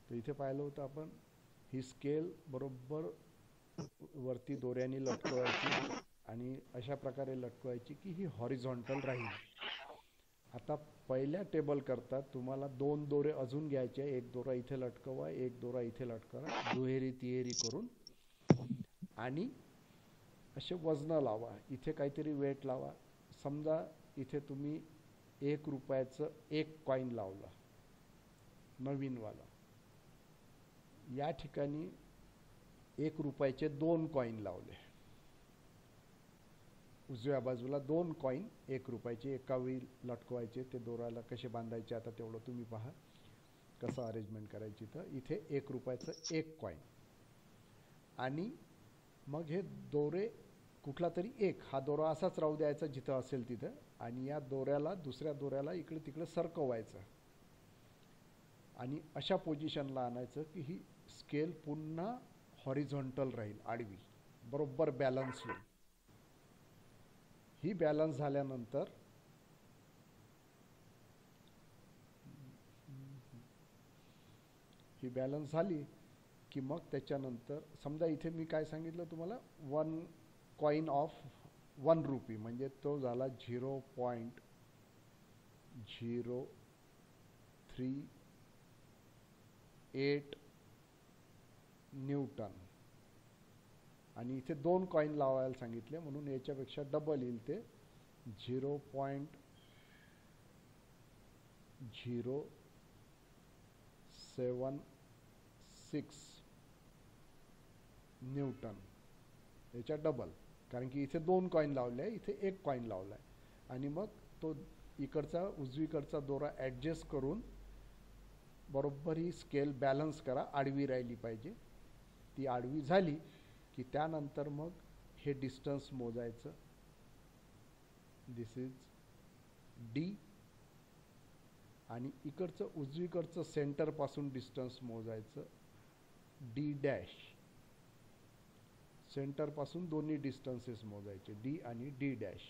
तर इथे पाहिलं होतं आपण, ही स्केल बरोबर वरती दोऱ्याने लटकवायची आणि अशा प्रकारे लटकवायची की ही हॉरिझॉन्टल राहील. आता पहिल्या टेबल करता तुम्हाला 2 दोरे अजून घ्यायचे, एक दोरा इथे लटकवा, एक दोरा इथे लटकवा, दुहेरी तिहेरी करून, आणि असे वजन लावा. इथे काहीतरी वेट लावा. समजा इथे तुम्ही 1 रुपयाचं एक कॉइन लावला नवीनवाला. या ठिकाणी 1 रुपयाचे 2 कॉइन लावले. उजव्या बाजूला 2 कॉइन 1 रुपयाचे एका वेळी लटकवायचे. ते दोराला कसे बांधायचे आता तेवढं तुम्ही पहा कसं अरेंजमेंट करायची. तर इथे 1 रुपयाचं एक कॉइन, आणि मग हे दोरे कुठला तरी एक, हा दोरा असाच राहू द्यायचा जिथं असेल तिथं, आणि या दोऱ्याला दुसऱ्या दोऱ्याला इकडे तिकडे सरकवायचं आणि अशा पोझिशनला आणायचं की ही स्केल पुन्हा हॉरिझॉन्टल राहील, आडवी, बरोबर बॅलन्स होईल. ही बॅलन्स झाल्यानंतर ही बॅलन्स झाली की मग त्याच्यानंतर समजा इथे मी काय सांगितलं तुम्हाला, 1 कॉइन ऑफ 1 रुपी, म्हणजे तो झाला 0.038 न्यूटन, आणि इथे 2 कॉइन लावायला सांगितले म्हणून याच्यापेक्षा डबल येईल, ते 0.076 न्यूटन, याच्या डबल, कारण की इथे 2 कॉइन लावले आहे, इथे 1 कॉइन लावला आहे. आणि मग तो इकडचा उजवीकडचा दोरा ॲडजस्ट करून बरोबर ही स्केल बॅलन्स करा, आडवी राहिली पाहिजे. ती आडवी झाली की त्यानंतर मग हे डिस्टन्स मोजायचं. दिस इज डी, आणि इकडचं उजवीकडचं सेंटरपासून डिस्टन्स मोजायचं डी डॅश. सेंटरपासून दोन्ही डिस्टन्सेस मोजायचे, डी आणि डी डॅश.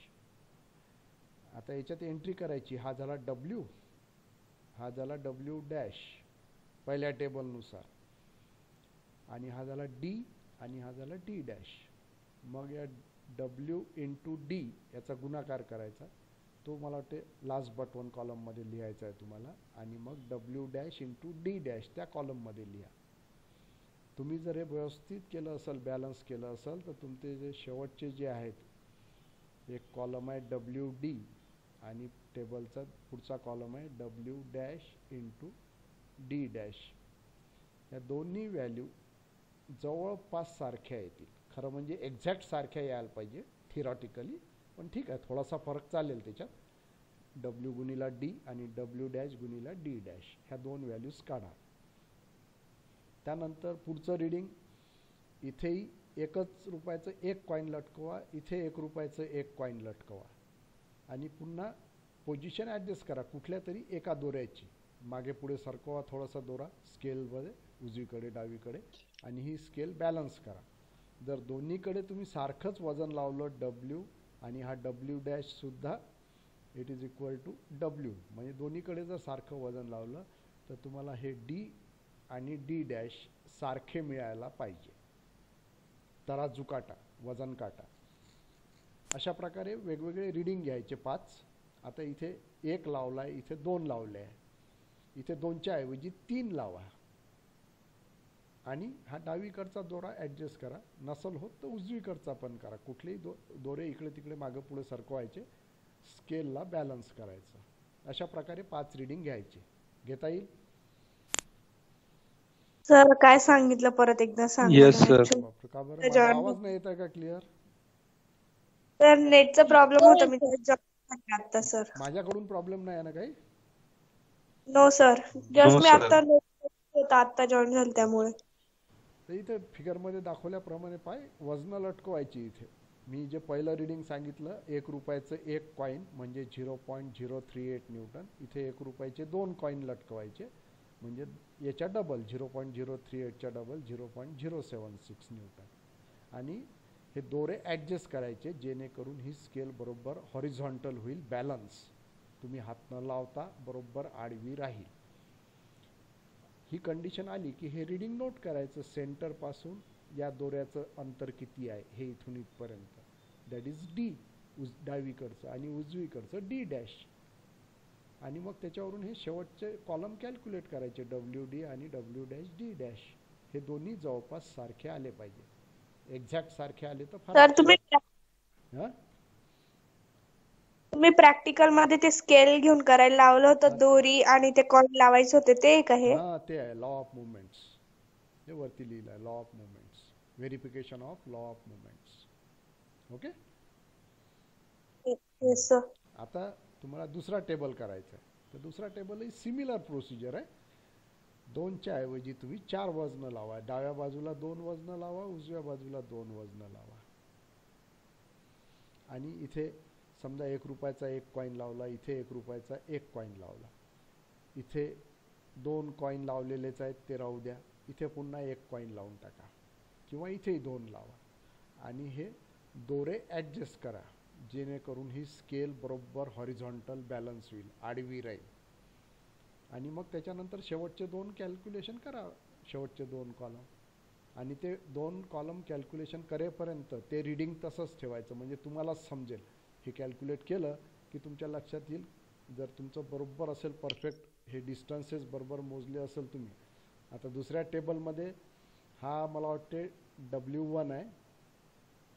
आता याच्यात एंट्री करायची. हा झाला डब्ल्यू, हा झाला डब्ल्यू डॅश पहिल्या टेबलनुसार, आणि हा झाला डी, आणि हा झाला डी डॅश. मग या डब्ल्यू इंटू डी याचा गुणाकार करायचा, तो मला वाटते लास्ट बट 1 कॉलममध्ये लिहायचा आहे तुम्हाला, आणि मग W dash into D dash त्या कॉलममध्ये लिहा. तुम्ही जर हे व्यवस्थित केलं असेल, बॅलन्स केलं असेल, तर तुमचे जे शेवटचे जे आहेत, एक कॉलम आहे डब्ल्यू डी आणि टेबलचा पुढचा कॉलम आहे W dash into D dash. या दोन्ही व्हॅल्यू जवळपास सारख्या येतील. खरं म्हणजे एक्झॅक्ट सारख्या यायला पाहिजे थिरॉटिकली, पण ठीक आहे, थोडासा फरक चालेल त्याच्यात. डब्ल्यू गुणिला डी आणि डब्ल्यू डॅश गुणिला डी डॅश ह्या 2 व्हॅल्यूज काढा. त्यानंतर पुढचं रीडिंग, इथेही 1 रुपयाचं एक कॉइन लटकवा, इथे 1 रुपयाचं एक कॉइन लटकवा, आणि पुन्हा पोझिशन ॲडजस्ट करा कुठल्या तरी एका दोऱ्याची. मागे पुढे सरकवा थोडासा दोरा स्केलमध्ये, उजवीकडे डावीकडे, आणि ही स्केल बॅलन्स करा. जर दोन्हीकडे तुम्ही सारखंच वजन लावलं डब्ल्यू, आणि हा डब्ल्यू डॅशसुद्धा it is equal to W, म्हणजे दोन्हीकडे जर सारखं वजन लावलं तर तुम्हाला हे डी आणि डी डॅश सारखे मिळायला पाहिजे. तराजू काटा, वजन काटा. अशा प्रकारे वेगवेगळे रीडिंग घ्यायचे 5. आता इथे 1 लावला आहे, इथे 2 लावले आहे, इथे 2च्या ऐवजी 3 लावा, आणि हा डावीकडचा दोरा ॲडजस्ट करा. नसल होत तर उजवीकडचा पण करा. कुठलेही दोरे इकडे तिकडे मागं पुढे सरकवायचे, स्केलला बॅलन्स करायचं. अशा प्रकारे 5 रीडिंग घ्यायचे. घेता येईल? सर काय सांगितलं परत एकदा सांगा. Yes sir. का बरं, माझा आवाज नाही येत आहे का क्लिअर? सर नेटचा प्रॉब्लेम होता, मी आता. सर माझ्याकडून प्रॉब्लेम नाही आहे ना काही? नो सर, जस्ट मी sir. आता जॉईन झाले त्यामुळे. तर इथे फिगरमध्ये दाखवल्याप्रमाणे पाय वजनं लटकवायची. इथे मी जे पहिलं रीडिंग सांगितलं, 1 रुपयाचं एक कॉइन म्हणजे 0.038 न्यूटन. इथे 1 रुपयाचे 2 कॉइन लटकवायचे, म्हणजे याच्या डबल 0.038च्या डबल 0.076 न्यूटन. आणि हे दोरे ॲडजस्ट करायचे जेणेकरून ही स्केल बरोबर हॉरिझॉन्टल होईल, बॅलन्स. तुम्ही हात न लावता बरोबर आडवी राहील. ही कंडिशन आली की हे रीडिंग नोट करायचं, सेंटर पासून या दोऱ्याचं अंतर किती आहे हे इथून इथपर्यंत, दॅट इज डी डावीकडचं, आणि उजवीकडचं डी डॅश. आणि मग त्याच्यावरून हे शेवटचे कॉलम कॅल्क्युलेट करायचे, डब्ल्यू डी आणि डब्ल्यू डॅश डी डॅश. हे दोन्ही जवळपास सारखे आले पाहिजे. एक्झॅक्ट सारखे आले तर फार. सर तुम्ही प्रॅक्टिकल मध्ये ते स्केल घेऊन करायला लावलं होतं, दोरी आणि ते कॉइन लावायचे होते, ते का हे? हां, ते आहे लॉ ऑफ मुवमेंट्स. हे वरती लिहिलं आहे, law of movements, verification of law of movements. Okay. Yes sir. आता तुम्हाला दुसरा टेबल करायचा आहे, तर दुसरा टेबल ही सिमिलर प्रोसिजर आहे. 2च्या ऐवजी तुम्ही 4 वजनं लावा. डाव्या बाजूला 2 वजनं लावा, उजव्या बाजूला 2 वजनं लावा. आणि इथे समजा 1 रुपयाचा 1 कॉइन लावला, इथे 1 रुपयाचा 1 कॉइन लावला, इथे 2 कॉइन लावलेलेच आहेत ते राहू द्या, इथे पुन्हा 1 कॉइन लावून टाका, किंवा इथेही 2 लावा. आणि हे दोरे ॲडजस्ट करा जेणेकरून ही स्केल बरोबर हॉरिझॉन्टल बॅलन्स होईल, आडवी राहील. आणि मग त्याच्यानंतर शेवटचे 2 कॅल्क्युलेशन करा, शेवटचे 2 कॉलम. आणि ते 2 कॉलम कॅल्क्युलेशन करेपर्यंत ते रीडिंग तसंच ठेवायचं, म्हणजे तुम्हाला समजेल. हे कॅल्क्युलेट केलं की तुमच्या लक्षात येईल. जर तुमचं बरोबर असेल, परफेक्ट, हे डिस्टन्सेस बरोबर मोजले असेल तुम्ही. आता दुसऱ्या टेबलमध्ये हा मला वाटते W1 आहे,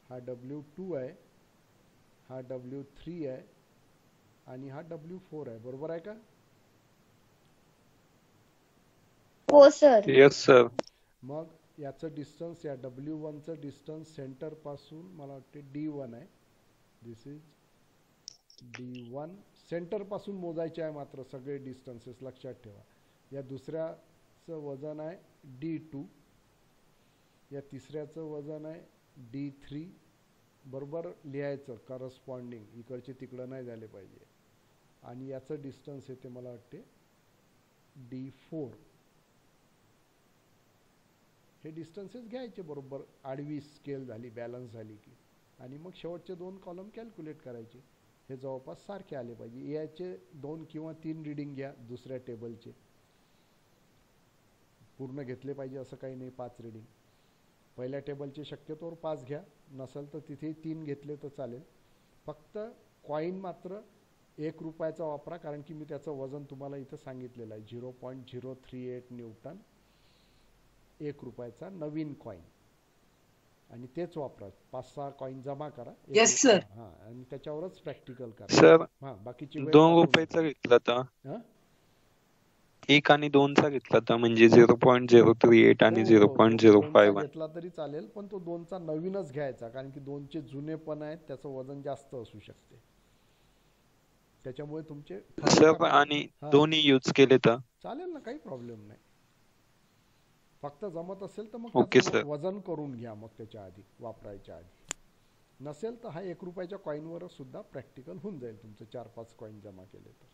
हा W2 आहे, हा W3 आहे, आणि हा W4 आहे. बरोबर आहे का? हो सर. Yes sir. मग याचं डिस्टन्स, या W1चं डिस्टन्स सेंटर पासून मला वाटते D1 आहे. This is D1. सेंटर पासून मोजायचे आहे मात्र सगळे डिस्टन्सेस, लक्षात ठेवा. या दुसऱ्याचं वजन आहे D2, या तिसऱ्याचं वजन आहे D3. बरोबर लिहायचं करस्पॉन्डिंग, इकडचे तिकडं नाही झाले पाहिजे. आणि याचं डिस्टन्स येते मला वाटते D4. हे डिस्टन्सेस घ्यायचे बरोबर, आडवी स्केल झाली, बॅलन्स झाली की. आणि मग शेवटचे 2 कॉलम कॅल्क्युलेट करायचे. हे जवळपास सारखे आले पाहिजे. याचे 2 किंवा 3 रीडिंग घ्या दुसऱ्या टेबलचे, पूर्ण घेतले पाहिजे असं काही नाही. 5 रीडिंग पहिल्या टेबलचे शक्यतोवर 5 घ्या, नसेल तर तिथे 3 घेतले तर चालेल. फक्त कॉइन मात्र 1 रुपयाचा वापरा, कारण की मी त्याचं वजन तुम्हाला इथं सांगितलेलं आहे, 0.038 न्यूटन. 1 रुपयाचा नवीन कॉइन, आणि तेच वापरा. 5-6 कॉइन जमा करा. Yes sir. हां, आणि त्याच्यावरच प्रॅक्टिकल करा. सर हां, बाकीची 2 रुपयाचा घेतला तर 1 आणि 2चा घेतला तर म्हणजे 0.038 आणि 0.051 घेतला तरी चालेल, पण तो 2चा नवीनच घ्यायचा, कारण की 2चे जुने पण आहेत, त्याचं वजन जास्त असू शकते. त्याच्यामुळे तुमचे सर, आणि दोन्ही यूज केले तर चालेल ना, काही प्रॉब्लेम नाही. फक्त जमत असेल तर मग ओके त्याचं सर. वजन करून घ्या मग त्याच्या आधी, वापरायच्या आधी. नसेल तर हा 1 रुपयाच्या कॉईनवर सुद्धा प्रॅक्टिकल होऊन जाईल तुमचं. 4-5 कॉईन जमा केले तर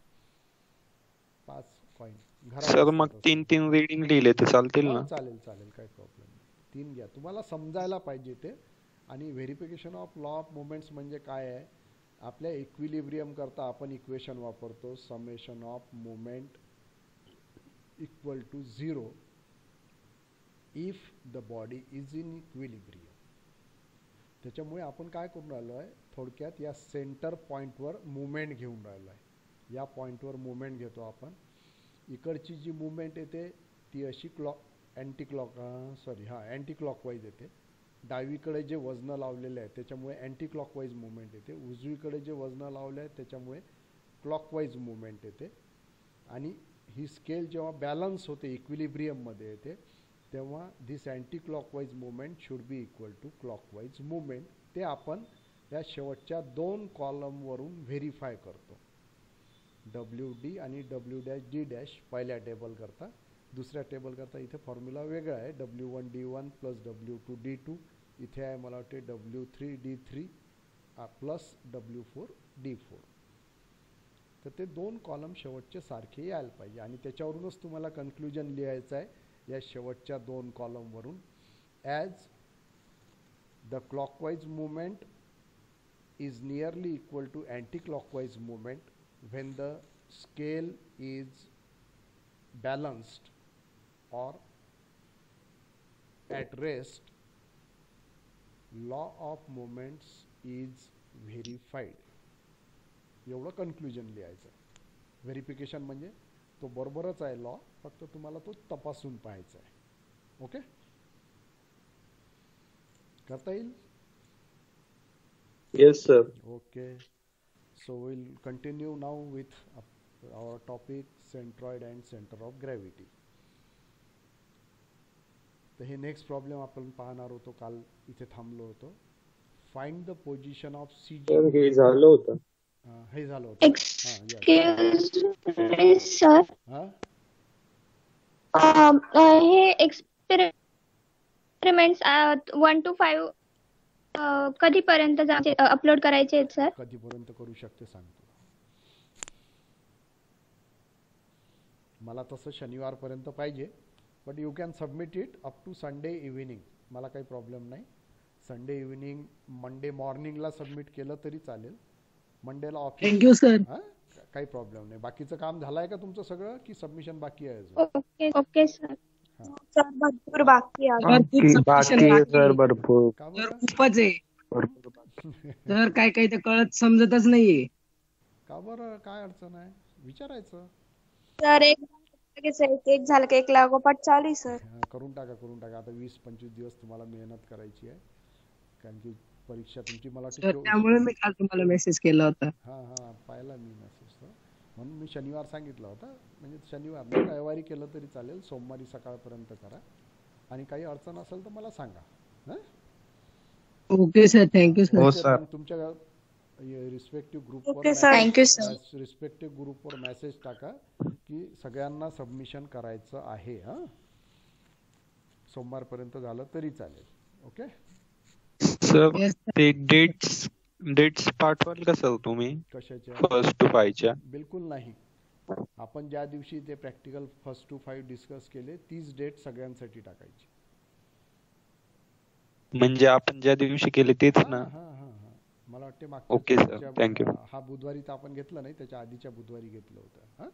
5 कॉईन सर, मग 3 रीडिंग लिहिले तर चालतील ना? चालेल चालेल, काही प्रॉब्लेम नाही. 3 घ्या, तुम्हाला समजायला पाहिजे ते. आणि verification of law of moments म्हणजे काय आहे? आपल्या इक्विलिब्रियम करता आपण इक्वेशन वापरतो, summation of moment equal to 0 if the body is in equilibrium. त्याच्यामुळे आपण काय करून राहिलो आहे, थोडक्यात या सेंटर पॉईंटवर मुवमेंट घेऊन राहिलो आहे. या पॉईंटवर मुवमेंट घेतो आपण. इकडची जी मुवमेंट येते ती अशी अँटी क्लॉकवाईज येते. डावीकडे जे वजनं लावलेले आहेत त्याच्यामुळे अँटी क्लॉकवाईज मुवमेंट येते. उजवीकडे जे वजनं लावले आहेत त्याच्यामुळे क्लॉकवाईज मुवमेंट येते. आणि ही स्केल जेव्हा बॅलन्स होते, इक्विलिब्रियममध्ये येते, तेव्हा this anti clockwise movement should be equal to clockwise movement. ते आपण या शेवटच्या 2 कॉलमवरून व्हेरीफाय करतो. WD आणि W'D' पहिल्या टेबल करता. दुसऱ्या टेबल करता इथे फॉर्म्युला वेगळा आहे, W1D1 प्लस W2D2. इथे आहे मला वाटते W3D3 प्लस W4D4. तर ते 2 कॉलम शेवटचे सारखे यायला पाहिजे, आणि त्याच्यावरूनच तुम्हाला कन्क्लुजन लिहायचं आहे या शेवटच्या 2 कॉलमवरून. As the clockwise movement is nearly equal to anti clockwise movement when the scale is balanced or at rest, law of moments is verified. एवढं कन्क्लुजन लिहायचं. व्हेरिफिकेशन म्हणजे तो बरोबरच आहे लॉ, फक्त तुम्हाला तो तपासून पाहायचा आहे. ओके, करता येईल? Yes sir. Okay, so will continue now with our topic centroid and centre of gravity. तर हे नेक्स्ट प्रॉब्लेम आपण पाहणार होतो, काल इथे थांबलो होतो. Find the position of C G. हे झालं होतं. हे झालं होतं. एक्सक्यूज सर, हे एक्सपेरिमेंट्स 1 to 5 कधीपर्यंत अपलोड करायचे आहेत सर? कधीपर्यंत करू शकते सांगतो. मला तसं शनिवारपर्यंत पाहिजे, but you can submit it up to Sunday evening. मला काही प्रॉब्लेम नाही. संडे इव्हिनिंग, मंडे मॉर्निंगला सबमिट केलं तरी चालेल. मंडेला ऑफिस. Thank you sir. काही प्रॉब्लेम नाही. बाकीचं काम झालंय का तुमचं सगळं, की सबमिशन बाकी आहे? Okay okay sir. भरपूर बाकी आहे. सर भरपूर. खूपच आहे तर काय काही तर कळत समजतच नाहीये. का बरं, काय अडचण आहे विचारायचं. सर एक झालं की एक लागोपाठ चालू आहे सर. करून टाका. आता 20-25 दिवस तुम्हाला मेहनत करायची आहे, कारण की परीक्षा तुमची मला त्यामुळे मी काल तुम्हाला मेसेज केला होता. हा पाहिला मी मेसेज, म्हणून मी शनिवार सांगितलं होतं. म्हणजे शनिवार नाही, रविवारी केलं तरी चालेल, सोमवारी सकाळपर्यंत करा. आणि काही अडचण असेल तर मला सांगा. Okay sir, thank you sir. हो सर. तुमच्या respective okay sir. Thank you sir. Respective ग्रुपवर मेसेज टाका की सगळ्यांना सबमिशन करायचं आहे. सोमवारपर्यंत झालं तरी चालेल. ओके सर, ते डेट्स पाठवाल का सर तुम्ही? कशाच्या? 1 to 5च्या. बिलकुल नाही. आपण ज्या दिवशी ते प्रॅक्टिकल 1 to 5 डिस्कस केले, तीच डेट सगळ्यांसाठी टाकायची. म्हणजे आपण ज्या दिवशी केले तेच ना? मला वाटते ओके सर, थँक्यू. हा बुधवारी तर आपण घेतला नाही, त्याच्या आधीच्या बुधवारी घेतलं होतं.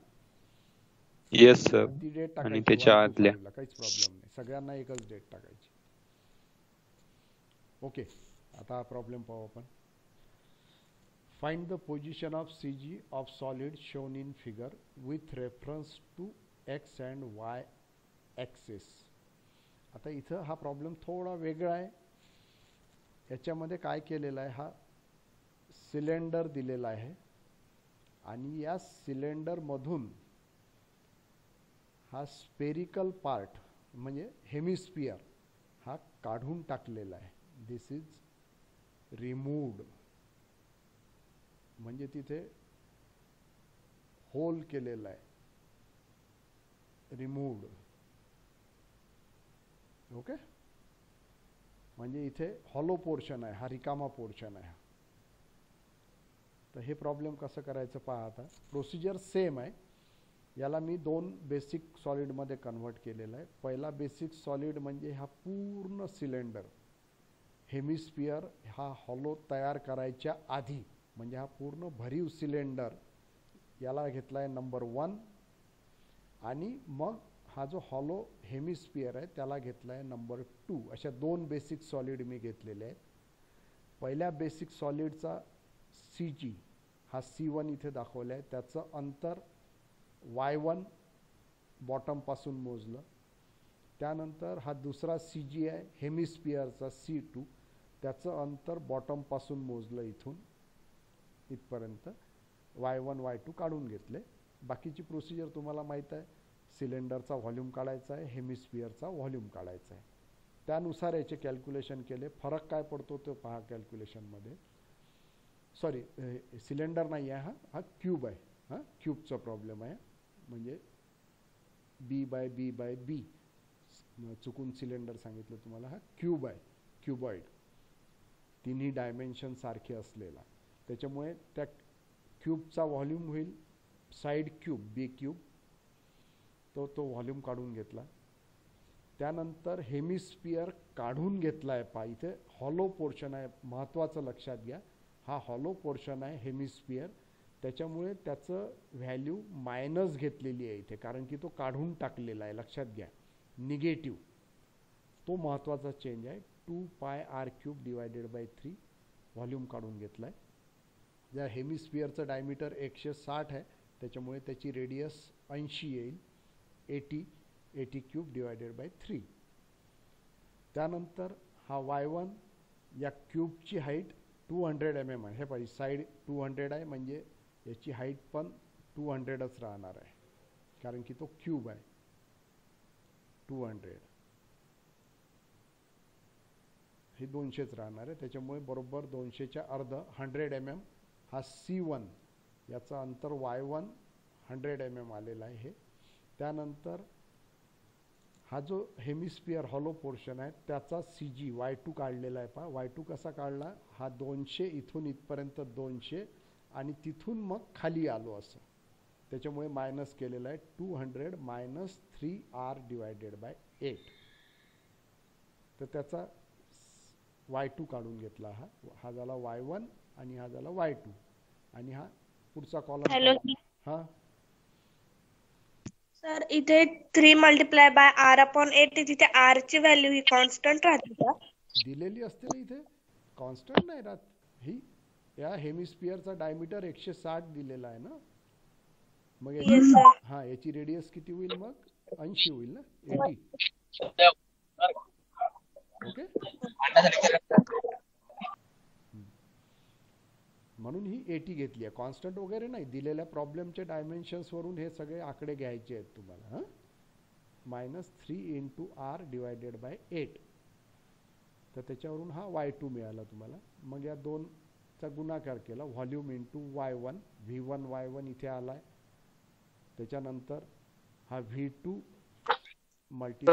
Yes sir. ती डेट आणि टाकायची. त्याच्या आदल्या. काहीच प्रॉब्लेम नाही, सगळ्यांना एकच डेट टाकायची. ओके, आता हा प्रॉब्लेम पाहू आपण. Find the position of CG of solid shown in figure with reference to X and Y axis. आता इथं हा प्रॉब्लेम थोडा वेगळा आहे. याच्यामध्ये काय केलेलं आहे, हा सिलेंडर दिलेला आहे आणि या सिलेंडरमधून हा स्पेरिकल पार्ट म्हणजे हेमिस्फियर हा काढून टाकलेला आहे. दिस इज रिमूव्ड, म्हणजे तिथे होल केलेला आहे, रिमूव्ड. ओके, म्हणजे इथे हॉलो पोर्शन आहे, हा रिकामा पोर्शन आहे. तर हे प्रॉब्लेम कसं करायचं पहा. आता प्रोसिजर सेम आहे. याला मी 2 बेसिक सॉलिडमध्ये कन्व्हर्ट केलेलं आहे. पहिला बेसिक सॉलिड म्हणजे हा पूर्ण सिलेंडर, हेमिस्फियर हा हॉलो तयार करायच्या आधी, म्हणजे हा पूर्ण भरीव सिलेंडर, याला घेतला आहे नंबर 1. आणि मग हा जो हॉलो हेमिस्फियर आहे त्याला घेतला आहे नंबर 2. अशा 2 बेसिक सॉलिड मी घेतलेले आहेत. पहिल्या बेसिक सॉलिडचा CG हा C1 इथे दाखवला आहे. त्याचं अंतर Y1 बॉटमपासून मोजलं. त्यानंतर हा दुसरा CG आहे हेमिस्फियरचा C2, त्याचं अंतर बॉटमपासून मोजलं इथून इथपर्यंत. Y1 Y2 काढून घेतले. बाकीची प्रोसिजर तुम्हाला माहीत आहे. सिलेंडरचा व्हॉल्यूम काढायचा आहे, हेमिस्फियरचा व्हॉल्यूम काढायचा आहे. त्यानुसार याचे कॅल्क्युलेशन केले. फरक काय पडतो तो पहा कॅल्क्युलेशनमध्ये. सॉरी, सिलेंडर नाही आहे, हा क्यूब आहे. क्यूबचा प्रॉब्लेम आहे, म्हणजे B/B/B, चुकून सिलेंडर सांगितलं तुम्हाला. हा क्यूब आहे, क्यूबॉइड, तिन्ही डायमेन्शन सारखे असलेला. त्याच्यामुळे त्या क्यूबचा व्हॉल्यूम होईल साईड क्यूब, B क्यूब. तो व्हॉल्यूम काढून घेतला. त्यानंतर हेमिस्फियर काढून घेतला आहे. पहा इथे हॉलो पोर्शन आहे, महत्त्वाचं लक्षात घ्या. हा हॉलो पोर्शन आहे हेमिस्फियर, त्याच्यामुळे त्याचं व्हॅल्यू मायनस घेतलेली आहे इथे, कारण की तो काढून टाकलेला आहे. लक्षात घ्या, निगेटिव्ह, तो महत्त्वाचा चेंज आहे. 2πr³ डिवायडेड बाय 3 व्हॉल्यूम काढून घेतलाय. ज्या हेमिस्फिअरचं डायमीटर 160 आहे त्याच्यामुळे त्याची रेडियस 80 येईल. 80³ डिवायडेड बाय 3. त्यानंतर हा y1 या क्यूबची हाईट 200 mm आहे. हे पाहिजे साईड 200 आहे म्हणजे याची हाईट पण 200च राहणार आहे कारण की तो क्यूब आहे. 200 हे 200च राहणार आहे त्याच्यामुळे बरोबर 200च्या अर्ध 100 mm. हा C1 याचं अंतर y1 100 mm आलेला आहे. हे त्यानंतर हा जो हेमिस्फिअर हॉलो पोर्शन आहे त्याचा CG y2 काढलेला आहे. पहा y2 कसा काढला, हा 200 इथून इथपर्यंत 200 आणि तिथून मग खाली आलो असं, त्याच्यामुळे मायनस केलेलं आहे. 200 मायनस 3r डिवायडेड बाय 8. तर त्याचा y2 काढून घेतला. हा झाला y1 आणि हा झाला y2 आणि हा पुढचा कॉलम. हॅलो हा सर, इथे 3 मल्टिप्लाय बाय r/8 तिथे r ची व्हॅल्यू ही कॉन्स्टंट राहते का? दिलेली असते ना इथे, कॉन्स्टंट नाही राहत. ही या हेमिस्फिअरचा डायमीटर 160 दिलेला आहे ना, मग Yes, sir. हा याची रेडियस किती होईल मग? 80 होईल ना, 80. ओके, म्हणून ही 80 घेतली आहे. कॉन्स्टंट वगैरे नाही, दिलेल्या प्रॉब्लेमच्या डायमेन्शन्स वरून हे सगळे आकडे घ्यायचे आहेत तुम्हाला. हां, -3 × r डिवायडेड बाय 8. तर त्याच्यावरून हा y2 मिळाला तुम्हाला. मग या दोनचा गुणाकार केला, volume into y1, v1 y1 इथे आलाय. त्याच्यानंतर हा v2 मल्टी.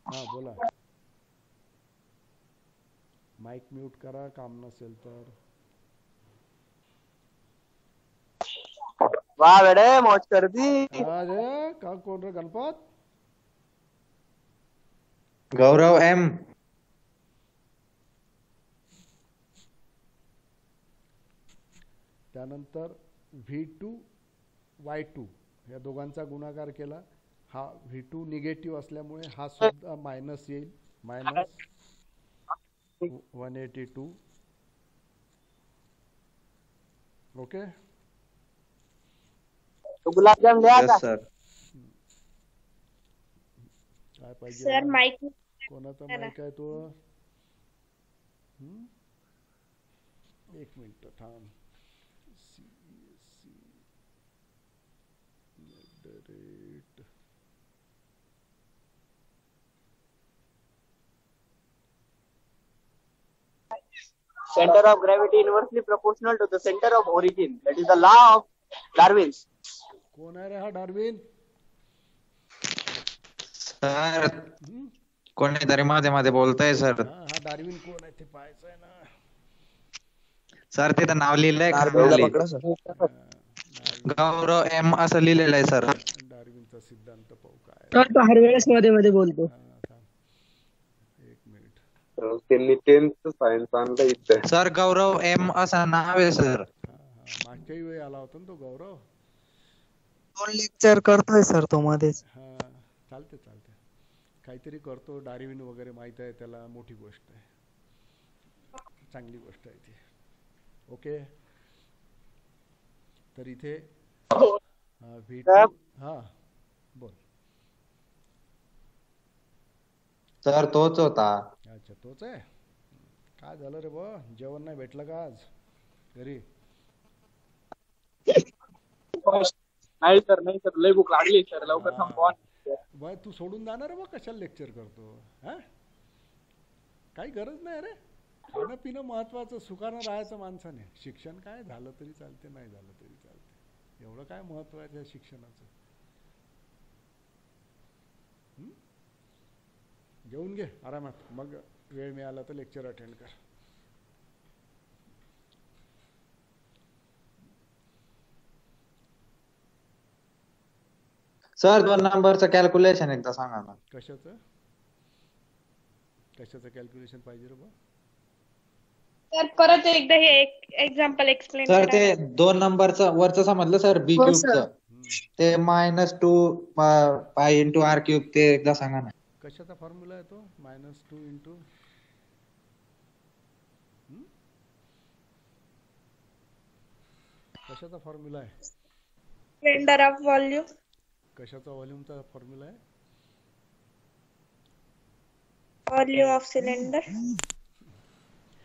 हां बोला, माइक म्यूट करा काम नसेल तर. वाह बेटे मौज कर दी. अरे का कोण रे गणपत? गौरव एम. त्यानंतर v2 y2 या दोघांचा गुणाकार केला. हा v2 निगेटिव्ह असल्यामुळे हा सुद्धा मायनस येईल, -182. ओके, तो गुलाब जाम ले आता. सर काय पाहिजे? सर माइक कोणाचा माईक आहे तो? एक मिनिट थांब. Center of gravity inversely proportional to the center of origin. That is the law of Darwin's. कोण आहे रे हा डार्विन? सर कोणीतरी मध्ये मध्ये बोलतय सर. हा डार्विन कोण आहे ते पाहायचं आहे ना. सर तिथं नाव लिहिलंय गौरव एम असं लिहिलेलं आहे सर. डार्विनचा सिद्धांत पाहू काय. तर तो हर वेळेस मध्ये मध्ये बोलतो. एक मिनिट. त्यांनी 10th सायन्स आणलं इथे. सर गौरव एम असं नाव आहे सर. मागच्याही वेळी आला होता ना तो गौरव. लेक्चर करतोय सर तो मध्येच. हा चालते चालते, काहीतरी करतो. डार्विन वगैरे माहित आहे त्याला, मोठी गोष्ट आहे, चांगली गोष्ट आहे ती. ओके, तर इथे v2. हा बोल. सर तोच होता. अच्छा तोच आहे. काय झालं रे बा, जेवण नाही भेटलं का आज घरी? नाही सर लय भूक लागली सर, लवकर संपवा. बा तू सोडून जाणार रे बा, कशाला लेक्चर करतो? हा, काही गरज नाही रे. खाणं पिणं महत्वाचं, सुखानं राहायचं माणसाने. शिक्षण काय झालं तरी चालते, नाही झालं तरी चालते, एवढं काय महत्वाचं आहे शिक्षणाचं? जेवून घे आरामात, मग वेळ मिळाला तर लेक्चर अटेंड कर. सर 2 नंबरचं कॅल्क्युलेशन एकदा सांगा ना. कशाचं कॅल्क्युलेशन पाहिजे रे बा? सर परत एकदा हे एक्झाम्पल एक्सप्लेन सर करा. ते 2 नंबरचं वरचं समजलं सर, बी क्यूबचं. ते -2 पाय इंटू आर क्यूब ते एकदा सांगा ना. कशाचा फॉर्म्युला आहे तो -2 इंटू कशाचा फॉर्म्युला आहे? Cylinder of volume. कशाचा व्हॉल्यूमचा फॉर्म्युला आहे? Volume of cylinder.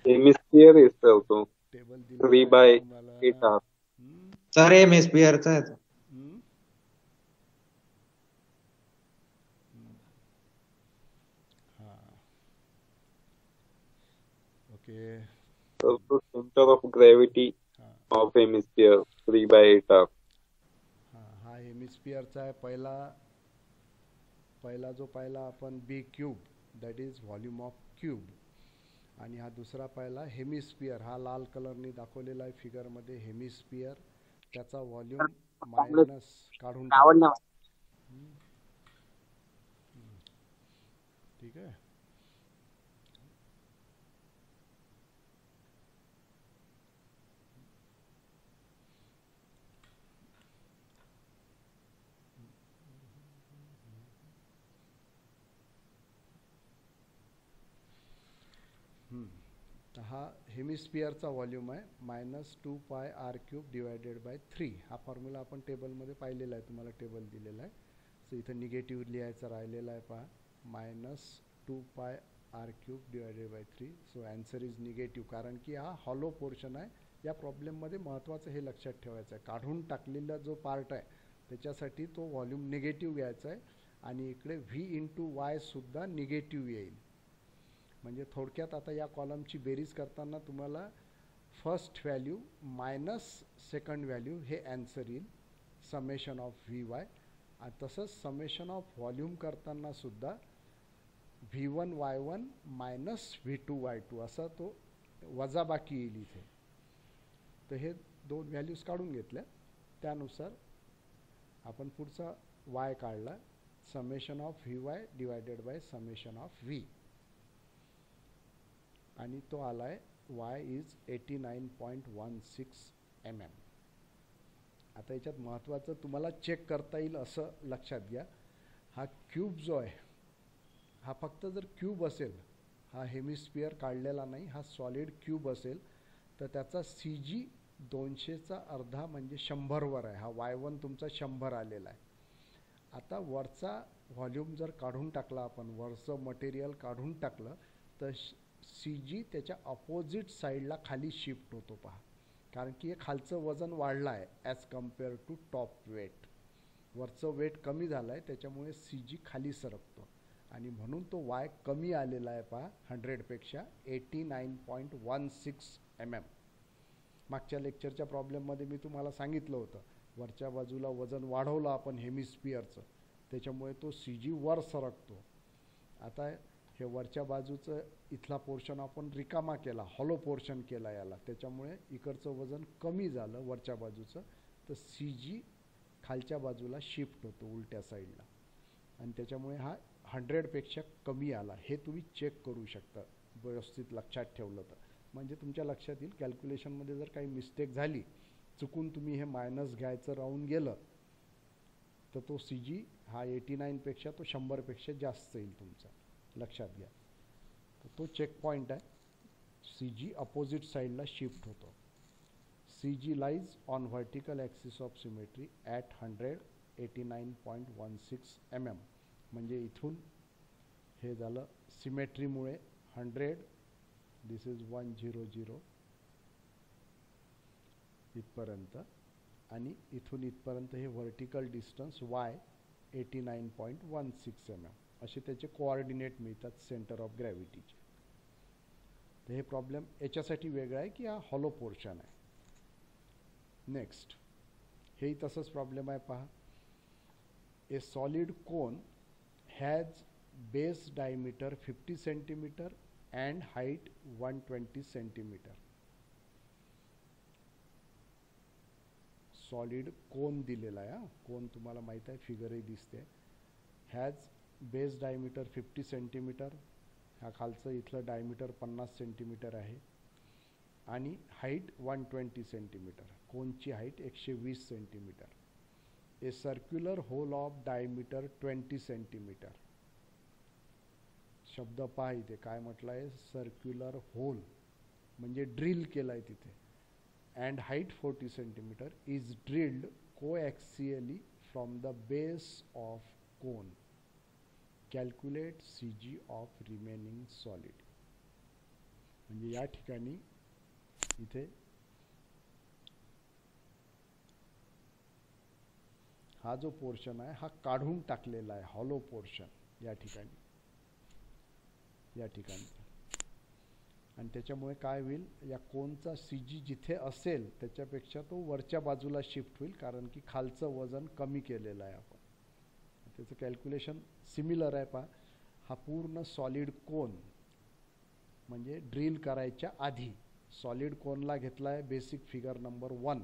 हेमिस्फियर आहे सर तो टेबल 3/8 हाफ. सर हेमिस्फिअरचा आहे तो. Okay. So center of gravity of hemisphere 3/8 half. हा हेमिस्फिअरचा आहे. पहिला जो पाहिला आपण B cube, that is volume of cube. आणि हा दुसरा पाहिला हेमिस्फिअर, हा लाल कलरने दाखवलेला आहे फिगरमध्ये. हेमिस्फिअर त्याचा व्हॉल्यूम मायनस काढून टाका. ठीक आहे. हा हेमिस्फिअरचा व्हॉल्यूम आहे -2 pi r cube divided by 3. हा फॉर्म्युला आपण टेबलमध्ये पाहिलेला आहे, तुम्हाला टेबल दिलेला आहे. सो इथं निगेटिव्ह लिहायचा राहिलेला आहे पहा, -2 pi r cube divided by 3. So answer is negative, कारण की हा हॉलो पोर्शन आहे. या प्रॉब्लेममध्ये महत्त्वाचं हे लक्षात ठेवायचं आहे, काढून टाकलेला जो पार्ट आहे त्याच्यासाठी तो व्हॉल्यूम निगेटिव्ह घ्यायचा आहे. आणि इकडे व्ही इंटू वाय सुद्धा निगेटिव्ह येईल. म्हणजे थोडक्यात आता या कॉलमची बेरीज करताना तुम्हाला first value minus second value हे ॲन्सर येईल, समेशन ऑफ व्ही वाय. तसंच समेशन ऑफ व्हॉल्यूम करताना सुद्धा V1 Y1 minus V2 Y2 असा तो वजाबाकी येईल इथे. तर हे दोन व्हॅल्यूज काढून घेतल्या, त्यानुसार आपण पुढचा y काढला, summation of V Y divided by summation of V. आणि तो आलाय y इज 89.16 mm. आता याच्यात महत्त्वाचं तुम्हाला चेक करता येईल असं लक्षात घ्या, हा क्यूब जो आहे हा फक्त जर क्यूब असेल, हा हेमिस्फिअर काढलेला नाही, हा सॉलिड क्यूब असेल, तर त्याचा CG 200चा अर्धा म्हणजे 100वर आहे. हा Y1 तुमचा 100 आलेला आहे. आता वरचा व्हॉल्यूम जर काढून टाकला आपण, वरचं मटेरियल काढून टाकलं तर CG त्याच्या अपोजिट साईडला खाली शिफ्ट होतो पहा, कारण की हे खालचं वजन वाढलं आहे as compare to top weight. वरचं वेट कमी झालं आहे, त्याच्यामुळे CG खाली सरकतो आणि म्हणून तो Y कमी आलेला आहे पहा 100पेक्षा, 89.16 mm. मागच्या लेक्चरच्या प्रॉब्लेममध्ये मी तुम्हाला सांगितलं होतं, वरच्या बाजूला वजन वाढवलं आपण हेमिस्फिअरचं, त्याच्यामुळे तो CG वर सरकतो. आता हे वरच्या बाजूचं इथला पोर्शन आपण रिकामा केला, हॉलो पोर्शन केला याला, त्याच्यामुळे इकडचं वजन कमी झालं वरच्या बाजूचं, तर CG खालच्या बाजूला शिफ्ट होतो उलट्या साईडला आणि त्याच्यामुळे हा 100पेक्षा कमी आला. हे तुम्ही चेक करू शकता व्यवस्थित लक्षात ठेवलं तर. म्हणजे तुमच्या लक्षात येईल कॅल्क्युलेशनमध्ये जर काही मिस्टेक झाली, चुकून तुम्ही हे मायनस घ्यायचं राहून गेलं, तर तो CG हा 89पेक्षा तो 100पेक्षा जास्त येईल तुमचा, लक्षात घ्या. तर तो चेक पॉईंट आहे, CG अपोजिट साईडला शिफ्ट होतो. CG lies on vertical axis of symmetry at 100 89.16 mm. म्हणजे इथून हे झालं सिमेट्रीमुळे 100, दिस इज 100 इथपर्यंत, आणि इथून इथपर्यंत हे व्हर्टिकल डिस्टन्स y 89.16 mm. असे त्याचे कोऑर्डिनेट मिळतात सेंटर ऑफ ग्रॅव्हिटीचे. तर हे प्रॉब्लेम याच्यासाठी वेगळा आहे की हा हॉलो पोर्शन आहे. नेक्स्ट हेही तसंच प्रॉब्लेम आहे पहा. ए solid cone has base diameter 50 centimeter and height 120 centimeter. Solid कोन दिलेला आहे, कोन तुम्हाला माहित आहे, फिगरही दिसते. हॅज बेस डायमीटर 50 सेंटीमीटर, ह्या खालचं इथलं डायमीटर 50 सेंटीमीटर आहे, आणि हाईट 120 सेंटीमीटर. कोनची height 120 centimetre. A circular hole of diameter 20 centimetre. शब्द पहा इथे काय म्हटलं आहे, सर्क्युलर होल म्हणजे ड्रिल केलाय तिथे. And height 40 centimetre is drilled coaxially from the base of cone. Calculate CG of remaining solid. म्हणजे या ठिकाणी इथे हा जो पोर्शन आहे हा काढून टाकलेला आहे, हॉलो पोर्शन या ठिकाणी आणि त्याच्यामुळे काय होईल, या कोनचा CG जिथे असेल त्याच्यापेक्षा तो वरच्या बाजूला शिफ्ट होईल, कारण की खालचं वजन कमी केलेलं आहे आपण. त्याचं कॅल्क्युलेशन सिमिलर आहे. पहा, हा पूर्ण सॉलिड कोन म्हणजे ड्रिल करायच्या आधी सॉलिड कोनला घेतला आहे बेसिक फिगर नंबर 1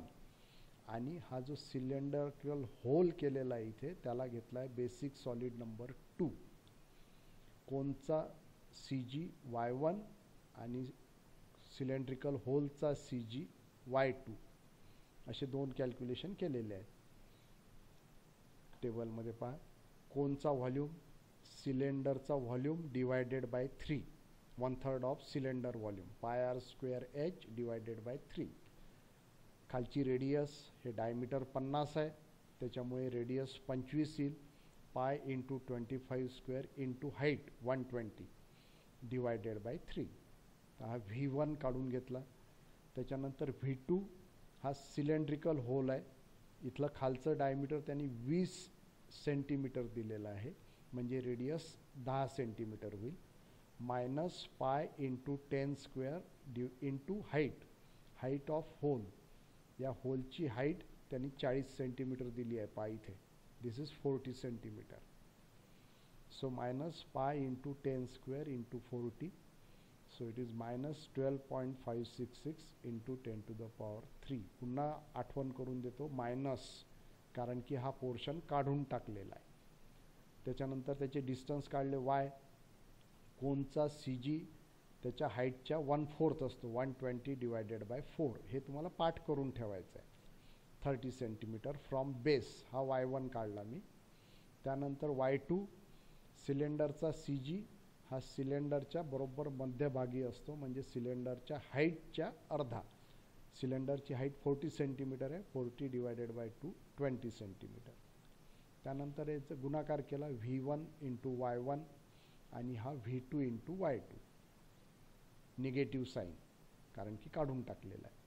आणि हा जो सिलेंडरिकल होल केलेला आहे इथे त्याला घेतला आहे बेसिक सॉलिड नंबर 2. कोनचा CG Y1 आणि सिलेंड्रिकल होलचा CG Y2 असे दोन कॅल्क्युलेशन केलेले आहेत. टेबलमध्ये पहा, कोनचा व्हॉल्यूम, सिलेंडरचा volume divided by 3, 1/3 of cylinder volume, πr² divided by 3. खालची रेडियस हे डायमीटर 50 आहे त्याच्यामुळे रेडियस 25 येईल, pi into 25² into height 120 divided by 3. हा V1 काढून घेतला. त्याच्यानंतर V2 हा सिलेंड्रिकल होल आहे, इथलं खालचं डायमीटर त्यांनी 20 सेंटीमीटर दिलेलं आहे म्हणजे रेडियस 10 सेंटीमीटर होईल, minus pi into 10² into height of hole. या होलची हाईट त्यांनी 40 सेंटीमीटर दिली आहे पाय इथे, this is 40 centimetre. So minus pi into 10² into 40, so it is minus 12.566 into 10⁻3. पुन्हा आठवण करून देतो मायनस, कारण की हा पोर्शन काढून टाकलेला आहे. त्याच्यानंतर त्याचे डिस्टन्स काढले y. कोनचा CG त्याच्या हाईटच्या 1/4 असतो, 120 डिवायडेड बाय 4. हे तुम्हाला पाठ करून ठेवायचं आहे. 30 सेंटीमीटर फ्रॉम बेस, हा Y1 काढला मी. त्यानंतर Y2 सिलेंडरचा CG हा सिलेंडरच्या बरोबर मध्यभागी असतो म्हणजे सिलेंडरच्या हाईटच्या अर्धा. सिलेंडरची हाईट 40 सेंटीमीटर आहे, 40 डिवायडेड बाय 2 20 सेंटीमीटर. त्यानंतर याचा गुणाकार केला V1 इंटू Y1 आणि हा V2 into Y2, negative sine कारण की काढून टाकलेला आहे.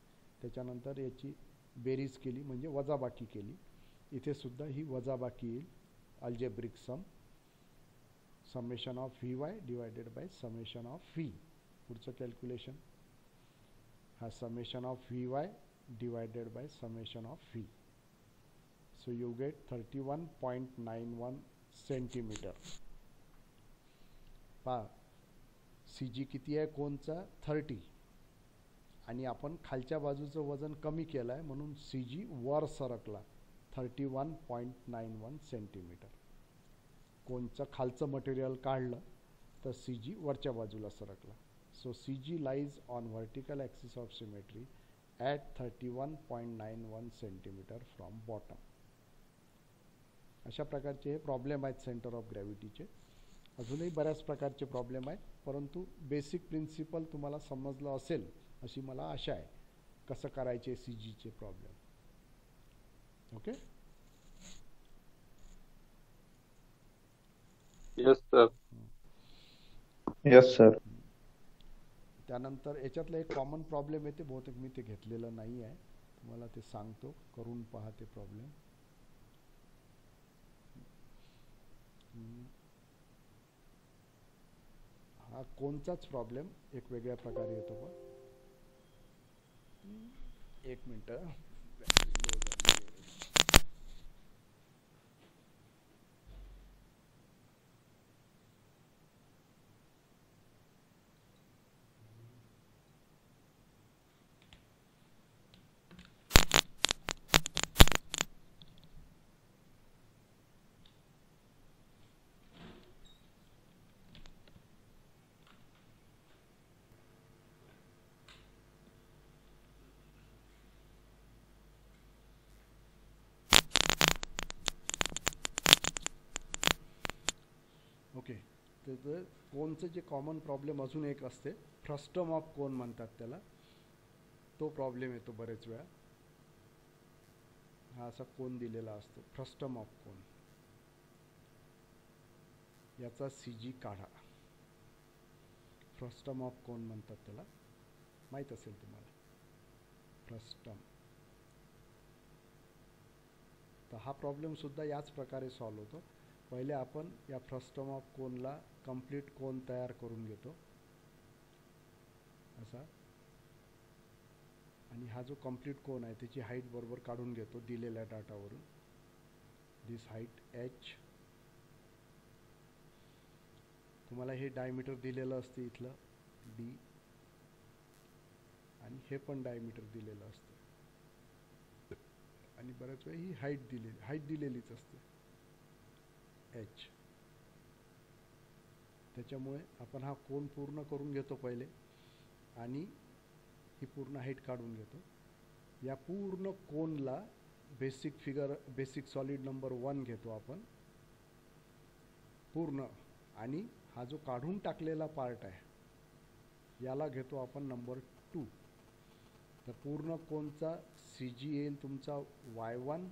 त्याच्यानंतर याची बेरीज केली म्हणजे वजाबाकी केली, इथे सुद्धा ही वजाबाकी येईल, algebraic sum, summation of Vy divided by summation of V. पुढचं कॅल्क्युलेशन, हा summation of Vy divided by summation of V. So you get 31.91 centimetre. पहा CG किती आहे कोनचा, 30, आणि आपण खालच्या बाजूचं वजन कमी केलं आहे म्हणून CG वर सरकला 31.91 सेंटीमीटर. कोनचं खालचं मटेरियल काढलं तर CG वरच्या बाजूला सरकला. So CG lies on vertical axis of symmetry at 31.91 centimetre from bottom. अशा प्रकारचे हे प्रॉब्लेम आहेत सेंटर ऑफ ग्रॅव्हिटीचे. अजूनही बऱ्याच प्रकारचे प्रॉब्लेम आहेत, परंतु बेसिक प्रिन्सिपल तुम्हाला समजलं असेल अशी मला आशा आहे. कसं करायचे CGचे problem. Okay. Yes sir. Yes sir. त्यानंतर याच्यातलं एक कॉमन प्रॉब्लेम येते, बहुतेक मी ते घेतलेलं नाही आहे, तुम्हाला ते सांगतो, करून पहा ते प्रॉब्लेम. हा कोणचाच प्रॉब्लेम एक वेगळ्या प्रकारे येतो. बघ, एक मिनटं. त्याचं कोनचं जे कॉमन प्रॉब्लेम अजून एक असते, फ्रस्टम ऑफ कोन म्हणतात त्याला, तो प्रॉब्लेम येतो बरेच वेळा. हा असा कोन दिलेला असतो, फ्रस्टम ऑफ कोन. याचा CG काढा. फ्रस्टम ऑफ कोन म्हणतात त्याला, माहीत असेल तुम्हाला, फ्रस्टम. तर हा प्रॉब्लेम सुद्धा याच प्रकारे सॉल्व होतो. पहिले आपण या फ्रस्टम ऑफ कोनला कंप्लीट कोन तयार करून घेतो असा, आणि हा जो कंप्लीट कोन आहे त्याची हाईट बरोबर काढून घेतो दिलेल्या डाटावरून. दिस हाईट h. तुम्हाला हे डायमीटर दिलेलं असते इथलं d, आणि हे पण डायमीटर दिलेलं असतं, आणि बऱ्याच वेळा ही हाईट दिलेलीच असते h. त्याच्यामुळे आपण हा कोन पूर्ण करून घेतो पहिले, आणि ही पूर्ण हाईट काढून घेतो. या पूर्ण कोनला बेसिक सॉलिड नंबर 1 घेतो आपण पूर्ण, आणि हा जो काढून टाकलेला पार्ट आहे याला घेतो आपण नंबर 2. तर पूर्ण कोनचा CG येईल तुमचा y1,